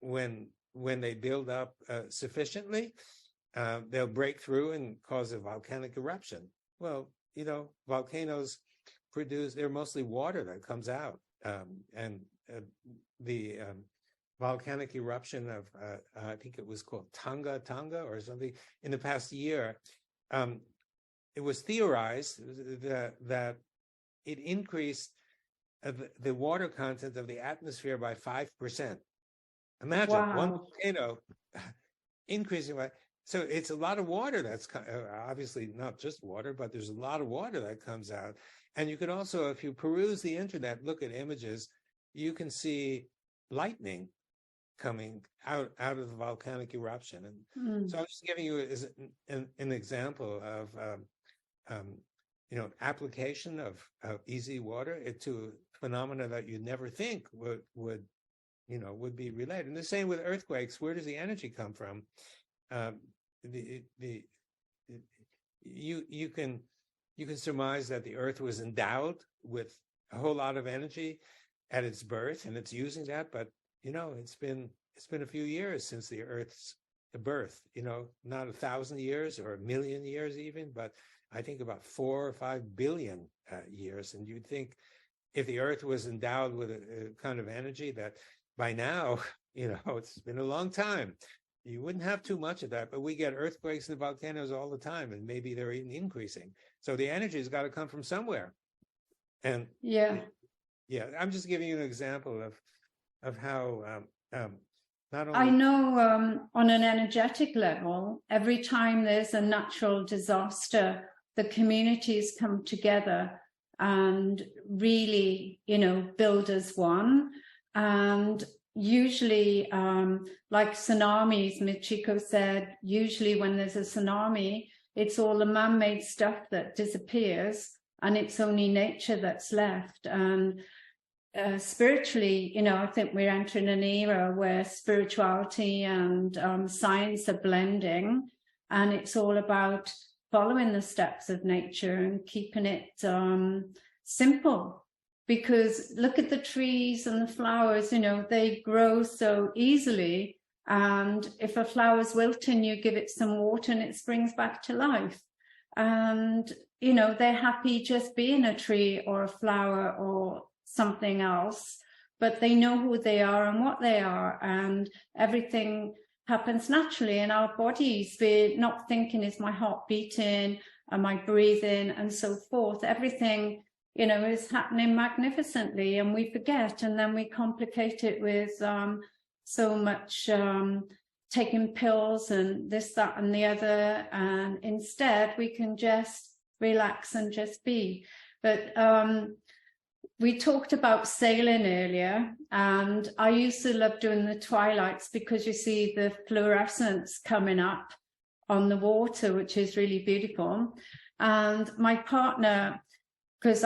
[SPEAKER 2] when they build up sufficiently, they'll break through and cause a volcanic eruption? Well, volcanoes they're mostly water that comes out. And the volcanic eruption of, I think it was called Tonga or something, in the past year, it was theorized that it increased the water content of the atmosphere by 5%. Imagine one volcano increasing by, so it's a lot of water that's obviously not just water, but there's a lot of water that comes out. And you can also, if you peruse the internet, look at images, you can see lightning coming out of the volcanic eruption. And so I'm just giving you as an example of application of easy water to phenomena that you'd never think would be related. And the same with earthquakes. Where does the energy come from? You can surmise that the Earth was endowed with a whole lot of energy at its birth, and it's using that. But it's been a few years since the Earth's birth. Not 1,000 years or 1,000,000 years even, but I think about 4 or 5 billion years. And you'd think if the Earth was endowed with a kind of energy that by now, it's been a long time, you wouldn't have too much of that, but we get earthquakes and volcanoes all the time, and maybe they're even increasing. So the energy has got to come from somewhere. And
[SPEAKER 1] yeah,
[SPEAKER 2] I'm just giving you an example of how not only
[SPEAKER 1] I know on an energetic level, every time there's a natural disaster, the communities come together and really, build as one. And usually, like tsunamis, Michiko said, usually when there's a tsunami, it's all the man-made stuff that disappears, and it's only nature that's left. And spiritually, I think we're entering an era where spirituality and science are blending, and it's all about following the steps of nature and keeping it simple. Because look at the trees and the flowers, they grow so easily. And if a flower's wilting, you give it some water and it springs back to life. And, they're happy just being a tree or a flower or something else, but they know who they are and what they are. And everything happens naturally in our bodies. We're not thinking, is my heart beating? Am I breathing? And so forth. Everything is happening magnificently, and we forget, and then we complicate it with so much taking pills and this, that, and the other, and instead we can just relax and just be. But we talked about sailing earlier, and I used to love doing the twilights because you see the fluorescence coming up on the water, which is really beautiful. And my partner, because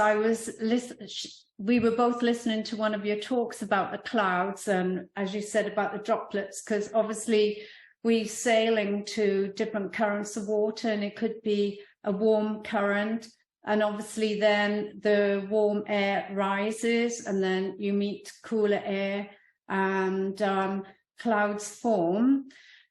[SPEAKER 1] we were both listening to one of your talks about the clouds, and as you said about the droplets, because obviously we're sailing to different currents of water, and it could be a warm current, and obviously then the warm air rises, and then you meet cooler air, and clouds form.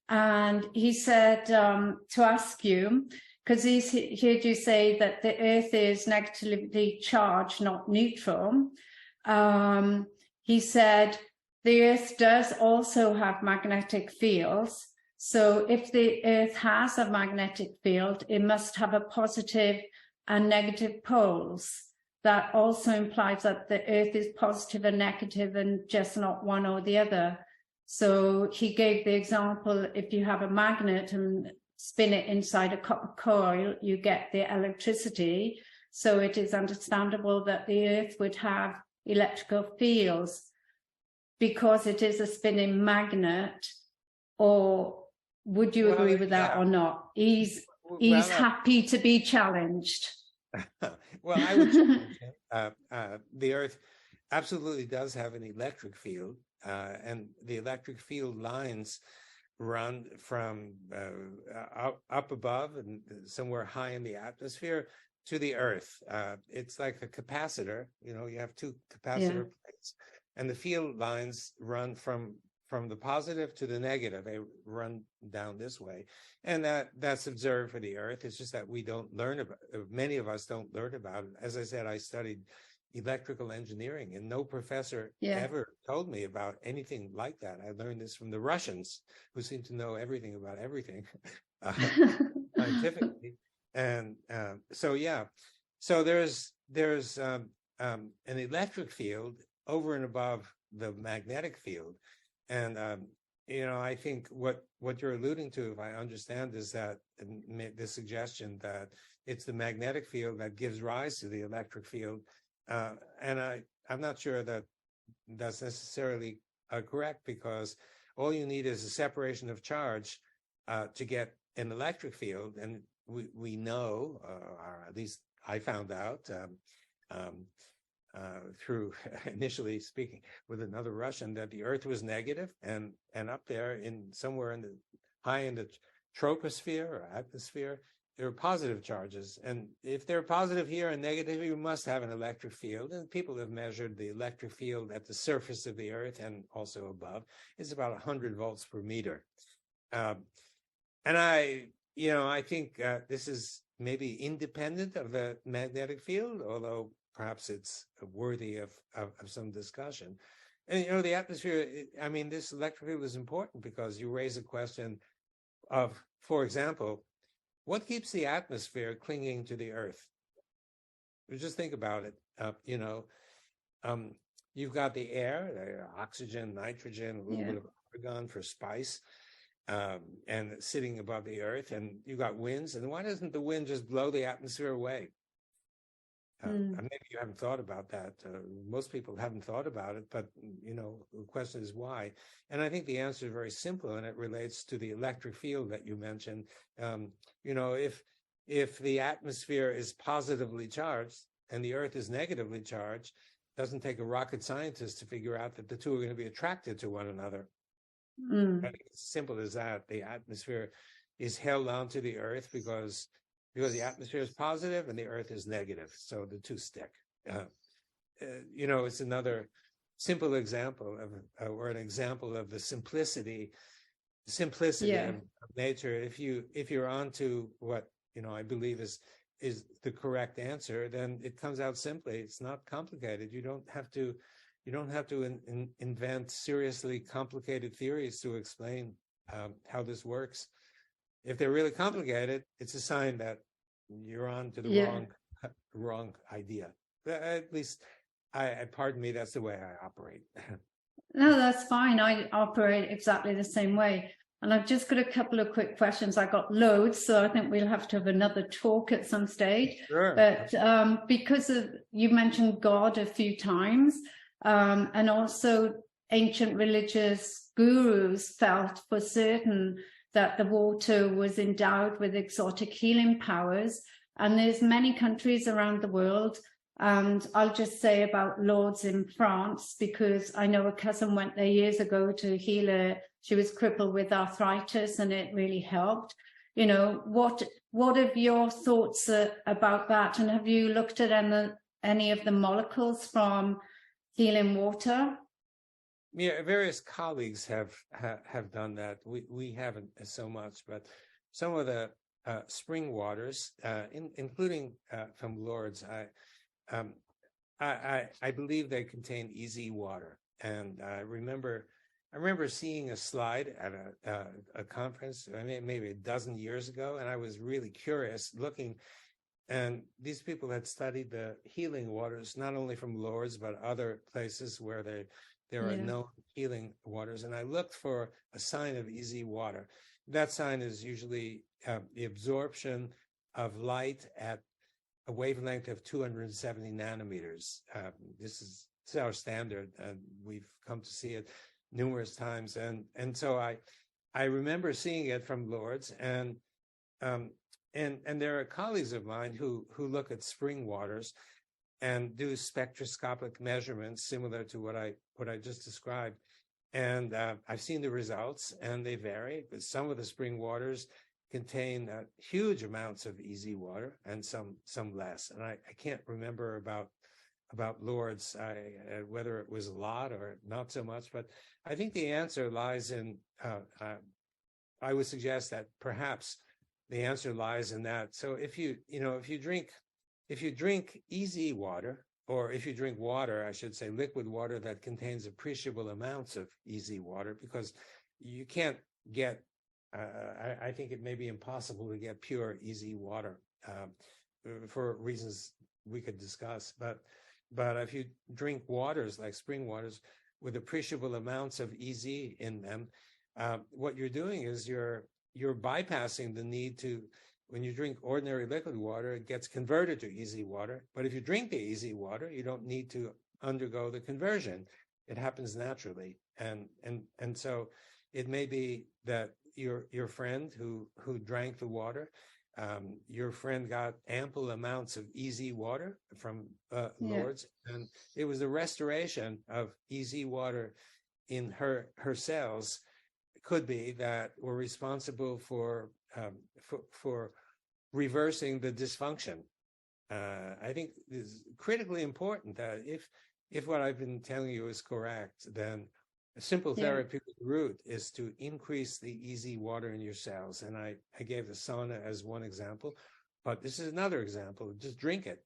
[SPEAKER 1] And he said to ask you, because he's heard you say that the Earth is negatively charged, not neutral. He said the Earth does also have magnetic fields. So if the Earth has a magnetic field, it must have a positive and negative poles. That also implies that the Earth is positive and negative and just not one or the other. So he gave the example, if you have a magnet and spin it inside a copper coil, you get the electricity. So it is understandable that the Earth would have electrical fields because it is a spinning magnet. Or would you agree with that or not? He's happy to be challenged.
[SPEAKER 2] Well, I would challenge him. The Earth absolutely does have an electric field, and the electric field lines run from up above and somewhere high in the atmosphere to the Earth. It's like a capacitor. You have two capacitor plates, and the field lines run from the positive to the negative. They run down this way, and that's observed for the Earth. It's just that we don't learn about. Many of us don't learn about it. As I said, I studied electrical engineering, and no professor ever told me about anything like that. I learned this from the Russians, who seem to know everything about everything scientifically. And so there's an electric field over and above the magnetic field. And I think what you're alluding to, if I understand, is that the suggestion that it's the magnetic field that gives rise to the electric field. And I'm not sure that that's necessarily correct, because all you need is a separation of charge to get an electric field. And we know, or at least I found out through initially speaking with another Russian, that the Earth was negative, and up there somewhere high in the troposphere or atmosphere, there are positive charges. And if they're positive here and negative, you must have an electric field. And people have measured the electric field at the surface of the Earth and also above. It's about 100 volts per meter. And I think this is maybe independent of the magnetic field, although perhaps it's worthy of some discussion. And, you know, the atmosphere, I mean, this electric field is important because you raise a question of, for example, what keeps the atmosphere clinging to the earth? Just think about it. You know, you've got the air, oxygen, nitrogen, a little bit of argon for spice, and sitting above the earth, and you've got winds. And why doesn't the wind just blow the atmosphere away? Maybe you haven't thought about that. Most people haven't thought about it, but, you know, the question is why. And I think the answer is very simple, and it relates to the electric field that you mentioned. You know, if the atmosphere is positively charged and the earth is negatively charged, it doesn't take a rocket scientist to figure out that the two are going to be attracted to one another. I think it's as simple as that. The atmosphere is held onto the earth because the atmosphere is positive and the earth is negative. So the two stick. You know, it's another simple example of, or an example of the simplicity of nature. If you're onto what, you know, I believe is the correct answer, then it comes out simply. It's not complicated. You don't have to invent seriously complicated theories to explain how this works. If they're really complicated, it's a sign that you're on to the wrong idea. At least, pardon me, that's the way I operate.
[SPEAKER 1] No, that's fine. I operate exactly the same way. And I've just got a couple of quick questions. I got loads, so I think we'll have to have another talk at some stage.
[SPEAKER 2] Sure.
[SPEAKER 1] But because of, you mentioned God a few times, and also ancient religious gurus felt for certain that the water was endowed with exotic healing powers. And there's many countries around the world. And I'll just say about Lourdes in France, because I know a cousin went there years ago to heal her. She was crippled with arthritis and it really helped. You know, what are your thoughts about that? And have you looked at any of the molecules from healing water?
[SPEAKER 2] Yeah, various colleagues have done that. We haven't so much, but some of the spring waters, including from Lourdes, I believe they contain easy water. And I remember seeing a slide at a conference, maybe a dozen years ago, and I was really curious looking. And these people had studied the healing waters, not only from Lourdes, but other places where there are known healing waters. And I looked for a sign of easy water. That sign is usually the absorption of light at a wavelength of 270 nanometers. This is our standard, and we've come to see it numerous times. And so I remember seeing it from Lourdes, and there are colleagues of mine who look at spring waters and do spectroscopic measurements similar to what I just described. And I've seen the results, and they vary. But some of the spring waters contain huge amounts of easy water, and some less. And I can't remember about Lourdes, whether it was a lot or not so much. But I think the answer lies in. I would suggest that perhaps the answer lies in that. So if you drink easy water, or if you drink water, I should say liquid water that contains appreciable amounts of easy water, because you can't get, I think it may be impossible to get pure easy water for reasons we could discuss. But if you drink waters like spring waters with appreciable amounts of easy in them, what you're doing is you're bypassing the need to. When you drink ordinary liquid water, it gets converted to easy water. But if you drink the easy water, you don't need to undergo the conversion. It happens naturally. And so it may be that your friend who drank the water, your friend got ample amounts of easy water from Lourdes, and it was the restoration of easy water in her cells, could be, that were responsible for reversing the dysfunction. I think it's critically important that if what I've been telling you is correct, then a simple therapeutic route is to increase the easy water in your cells. And I gave the sauna as one example, but this is another example. Just drink it.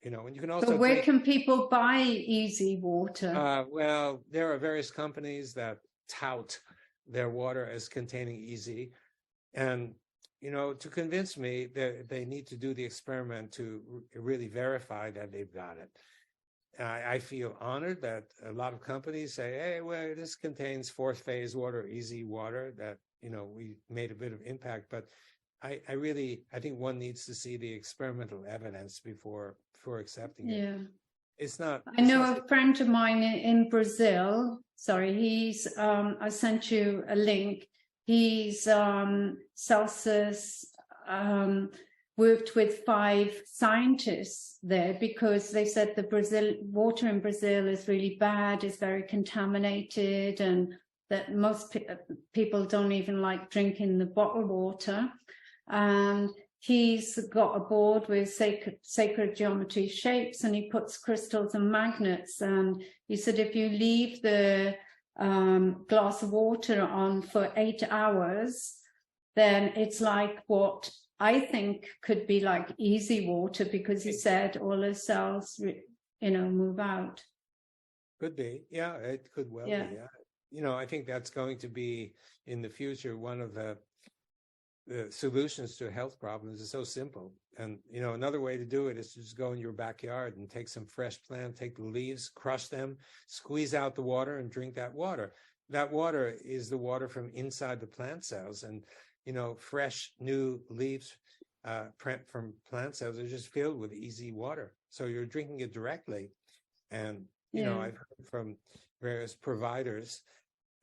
[SPEAKER 2] and you can also
[SPEAKER 1] But where can people buy easy water?
[SPEAKER 2] Well, there are various companies that tout their water as containing easy, and to convince me that they need to do the experiment to really verify that they've got it. I feel honored that a lot of companies say, hey, well, this contains fourth phase water, easy water, that, we made a bit of impact. But I think one needs to see the experimental evidence before accepting it.
[SPEAKER 1] Yeah.
[SPEAKER 2] It's not.
[SPEAKER 1] I know a friend of mine in Brazil. Sorry, he's, I sent you a link. He's Celsius, worked with 5 scientists there because they said the water in Brazil is really bad, is very contaminated, and that most people don't even like drinking the bottled water. And he's got a board with sacred geometry shapes, and he puts crystals and magnets. And he said if you leave the glass of water on for 8 hours, then it's like what I think could be like easy water, because he said all the cells, move out.
[SPEAKER 2] Could be. Yeah, it could well be. Yeah. I think that's going to be in the future one of the solutions to health problems. Is so simple. And, another way to do it is to just go in your backyard and take some fresh plant, take the leaves, crush them, squeeze out the water and drink that water. That water is the water from inside the plant cells. And, fresh new leaves from plant cells are just filled with easy water. So you're drinking it directly. And, I've heard from various providers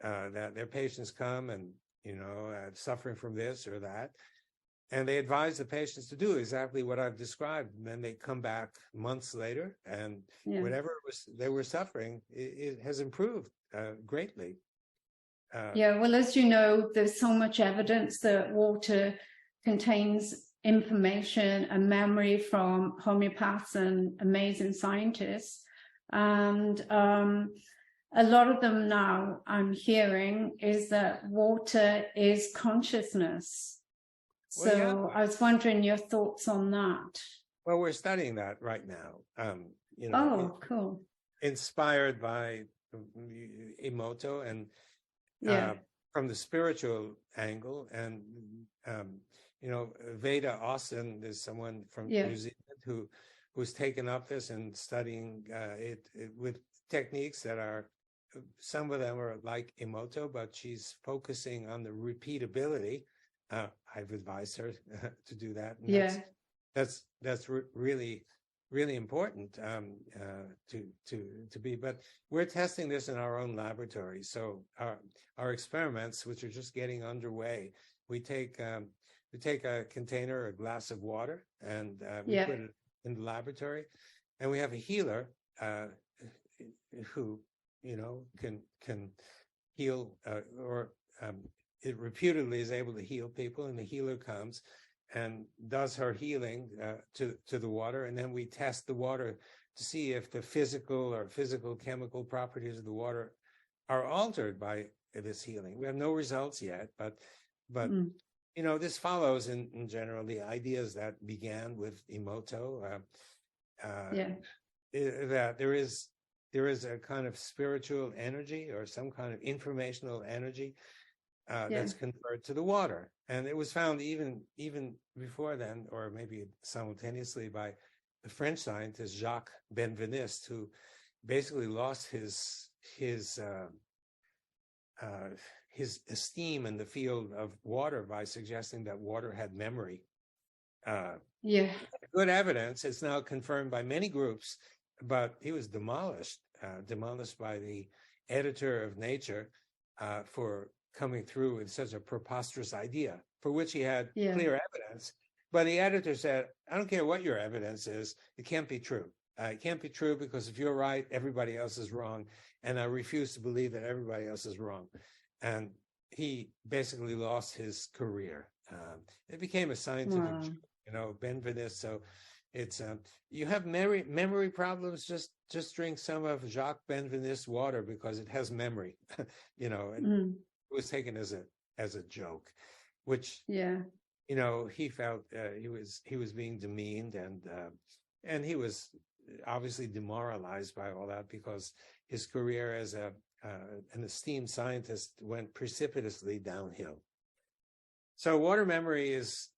[SPEAKER 2] that their patients come and, suffering from this or that, and they advise the patients to do exactly what I've described. And then they come back months later, and whatever they were suffering, it has improved greatly.
[SPEAKER 1] Well, as you know, there's so much evidence that water contains information and memory from homeopaths and amazing scientists. And a lot of them now I'm hearing is that water is consciousness. So I was wondering your thoughts on that.
[SPEAKER 2] Well, we're studying that right now.
[SPEAKER 1] Cool.
[SPEAKER 2] Inspired by Emoto and from the spiritual angle. And, Veda Austin is someone from New Zealand who's taken up this and studying it with techniques that are, some of them are like Emoto, but she's focusing on the repeatability. I've advised her to do that. And that's really, really important to be. But we're testing this in our own laboratory. So our experiments, which are just getting underway, we take a container, a glass of water, and we put it in the laboratory, and we have a healer who can heal or it reputedly is able to heal people, and the healer comes and does her healing to the water, and then we test the water to see if the physical chemical properties of the water are altered by this healing. We have no results yet, but this follows in general the ideas that began with Emoto, that there is a kind of spiritual energy or some kind of informational energy that's conferred to the water. And it was found even before then, or maybe simultaneously, by the French scientist Jacques Benveniste, who basically lost his esteem in the field of water by suggesting that water had memory. Good evidence. It's now confirmed by many groups, but he was demolished by the editor of Nature for coming through with such a preposterous idea, for which he had clear evidence. But the editor said, I don't care what your evidence is, it can't be true. It can't be true, because if you're right, everybody else is wrong. And I refuse to believe that everybody else is wrong. And he basically lost his career. It became a scientific joke, Benveniste. So it's you have memory problems, just drink some of Jacques Benveniste's water because it has memory. And it was taken as a joke, which he felt he was being demeaned, and he was obviously demoralized by all that because his career as an esteemed scientist went precipitously downhill. So water memory is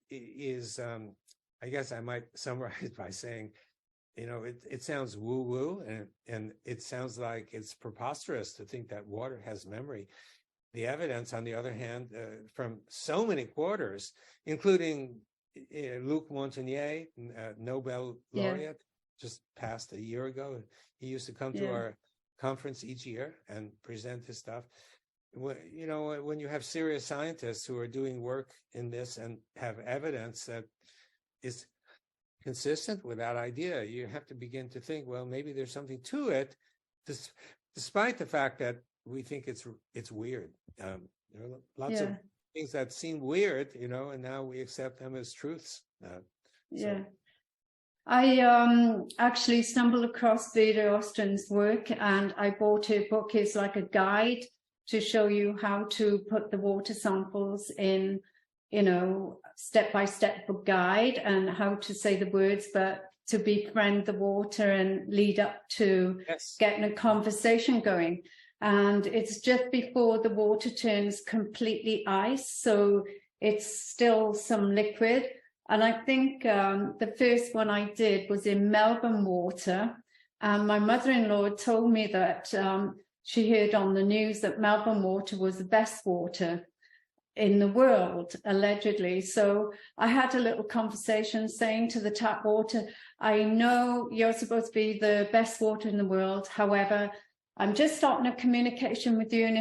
[SPEAKER 2] I guess I might summarize by saying, it sounds woo-woo, and it sounds like it's preposterous to think that water has memory. The evidence, on the other hand, from so many quarters, including Luc Montagnier, Nobel laureate, just passed a year ago. He used to come to our conference each year and present his stuff. When you have serious scientists who are doing work in this and have evidence that is consistent with that idea, you have to begin to think, well, maybe there's something to it, despite the fact that we think it's weird. There are lots of things that seem weird, and now we accept them as truths.
[SPEAKER 1] I actually stumbled across Veda Austin's work, and I bought her book. It's like a guide to show you how to put the water samples in, step-by-step guide, and how to say the words, but to befriend the water and lead up to getting a conversation going. And it's just before the water turns completely ice, so it's still some liquid. And I think the first one I did was in Melbourne water. And my mother-in-law told me that she heard on the news that Melbourne water was the best water in the world, allegedly. So I had a little conversation saying to the tap water, I know you're supposed to be the best water in the world. However, I'm just starting a communication with you. And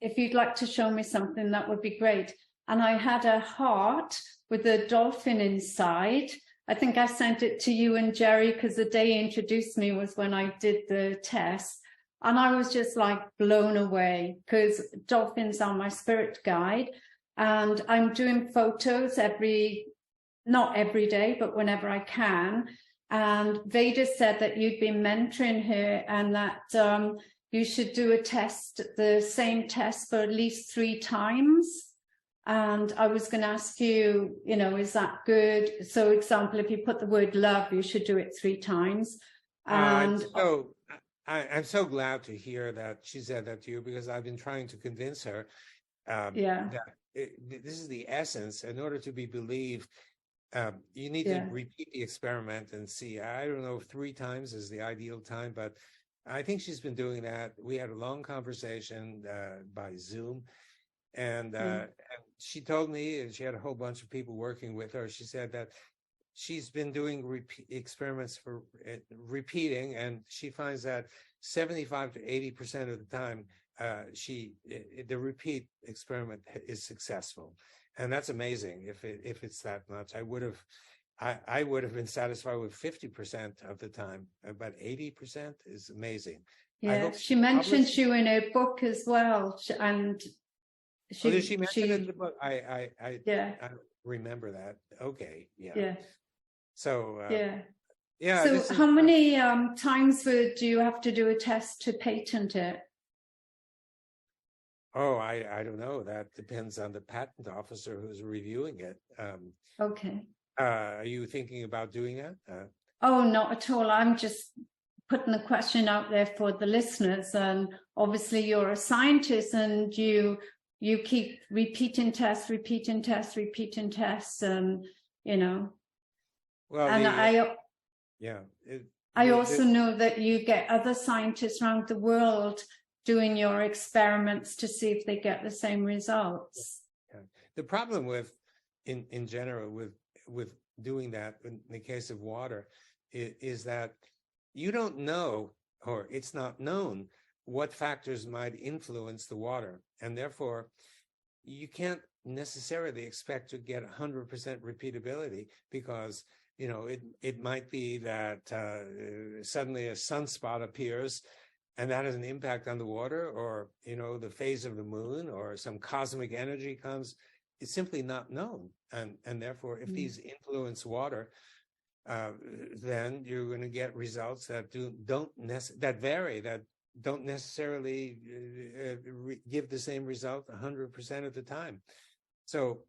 [SPEAKER 1] if you'd like to show me something, that would be great. And I had a heart with a dolphin inside. I think I sent it to you and Jerry because the day he introduced me was when I did the test. And I was just like blown away because dolphins are my spirit guide. And I'm doing photos not every day, but whenever I can. And Veda said that you'd been mentoring her and that you should do the same test for at least 3 times. And I was going to ask you, is that good? So, example, if you put the word love, you should do it 3 times. And
[SPEAKER 2] I'm so glad to hear that she said that to you, because I've been trying to convince her that this is the essence. In order to be believed, you need to repeat the experiment and see. I don't know if 3 times is the ideal time, but I think she's been doing that. We had a long conversation by Zoom. And she told me, and she had a whole bunch of people working with her, she said that she's been doing experiments for repeating, and she finds that 75 to 80% of the time, the repeat experiment is successful. And that's amazing. If it's that much, I would have been satisfied with 50% of the time, but 80% is amazing.
[SPEAKER 1] Yeah, she mentions you in her book as well, and
[SPEAKER 2] did she mention it in the book? I remember that. Okay, yeah. So
[SPEAKER 1] So how many times do you have to do a test to patent it?
[SPEAKER 2] Oh, I don't know. That depends on the patent officer who's reviewing it.
[SPEAKER 1] Okay.
[SPEAKER 2] Are you thinking about doing that?
[SPEAKER 1] Oh, not at all. I'm just putting the question out there for the listeners. And obviously you're a scientist and you keep repeating tests, and,
[SPEAKER 2] Well,
[SPEAKER 1] and I also know that you get other scientists around the world doing your experiments to see if they get the same results.
[SPEAKER 2] Yeah. The problem in general with doing that in the case of water is that you don't know, or it's not known, what factors might influence the water, and therefore you can't necessarily expect to get 100% repeatability, because it might be that suddenly a sunspot appears and that has an impact on the water, or the phase of the moon, or some cosmic energy comes. It's simply not known, and therefore if these influence water, then you're going to get results that don't necessarily give the same result 100% of the time. So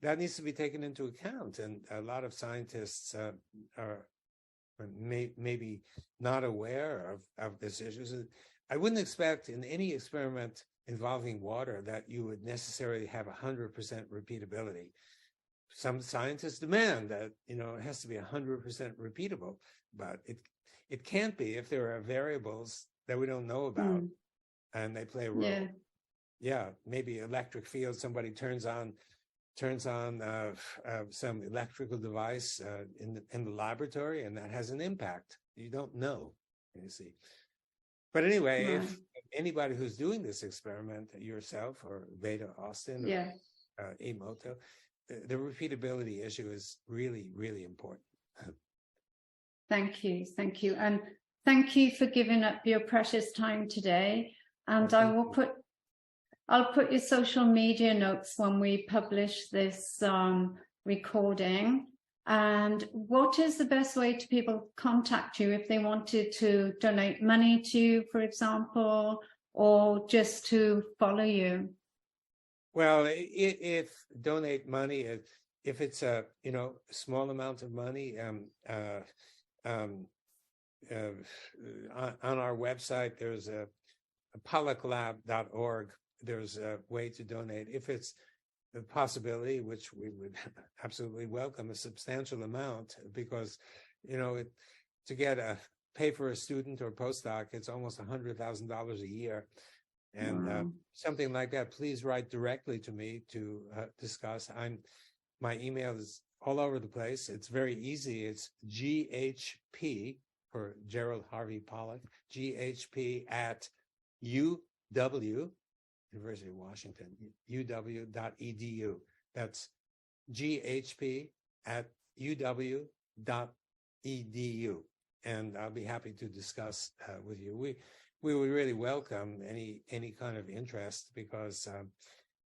[SPEAKER 2] that needs to be taken into account, and a lot of scientists are maybe not aware of this issue. I wouldn't expect in any experiment involving water that you would necessarily have 100% repeatability. Some scientists demand that, it has to be 100% repeatable, but it can't be if there are variables that we don't know about and they play a role. Yeah, maybe electric field, somebody turns on some electrical device in the laboratory, and that has an impact. You don't know, you see. But anyway, if anybody who's doing this experiment, yourself or Veda Austin or Emoto, the repeatability issue is really, really important.
[SPEAKER 1] Thank you. And thank you for giving up your precious time today. And I'll put your social media notes when we publish this recording. And what is the best way to people contact you if they wanted to donate money to you, for example, or just to follow you?
[SPEAKER 2] Well, if donate money, if it's a small amount of money, on our website there's a policlab.org. There's a way to donate. If it's a possibility, which we would absolutely welcome, a substantial amount, because to pay for a student or postdoc, it's almost $100,000 a year. And something like that, please write directly to me to discuss. My email is all over the place. It's very easy. It's GHP for Gerald Harvey Pollack, GHP at UW, University of Washington, uw.edu. That's GHP at uw.edu. And I'll be happy to discuss with you. We would really welcome any kind of interest, because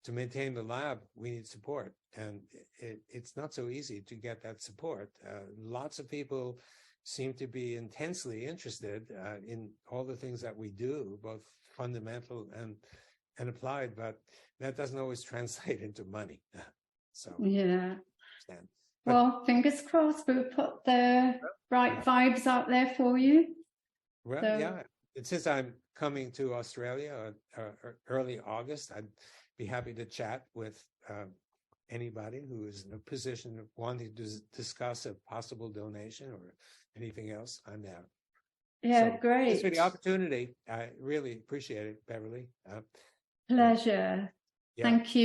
[SPEAKER 2] to maintain the lab, we need support. And it's not so easy to get that support. Lots of people seem to be intensely interested in all the things that we do, both fundamental and applied, but that doesn't always translate into money. So
[SPEAKER 1] well, fingers crossed, we'll put the right vibes out there for you.
[SPEAKER 2] Well, and since I'm coming to Australia early August, I'd be happy to chat with anybody who is in a position of wanting to discuss a possible donation or anything else. I'm there.
[SPEAKER 1] Yeah, great.
[SPEAKER 2] Thanks for the opportunity. I really appreciate it, Beverly.
[SPEAKER 1] Pleasure. Thank you.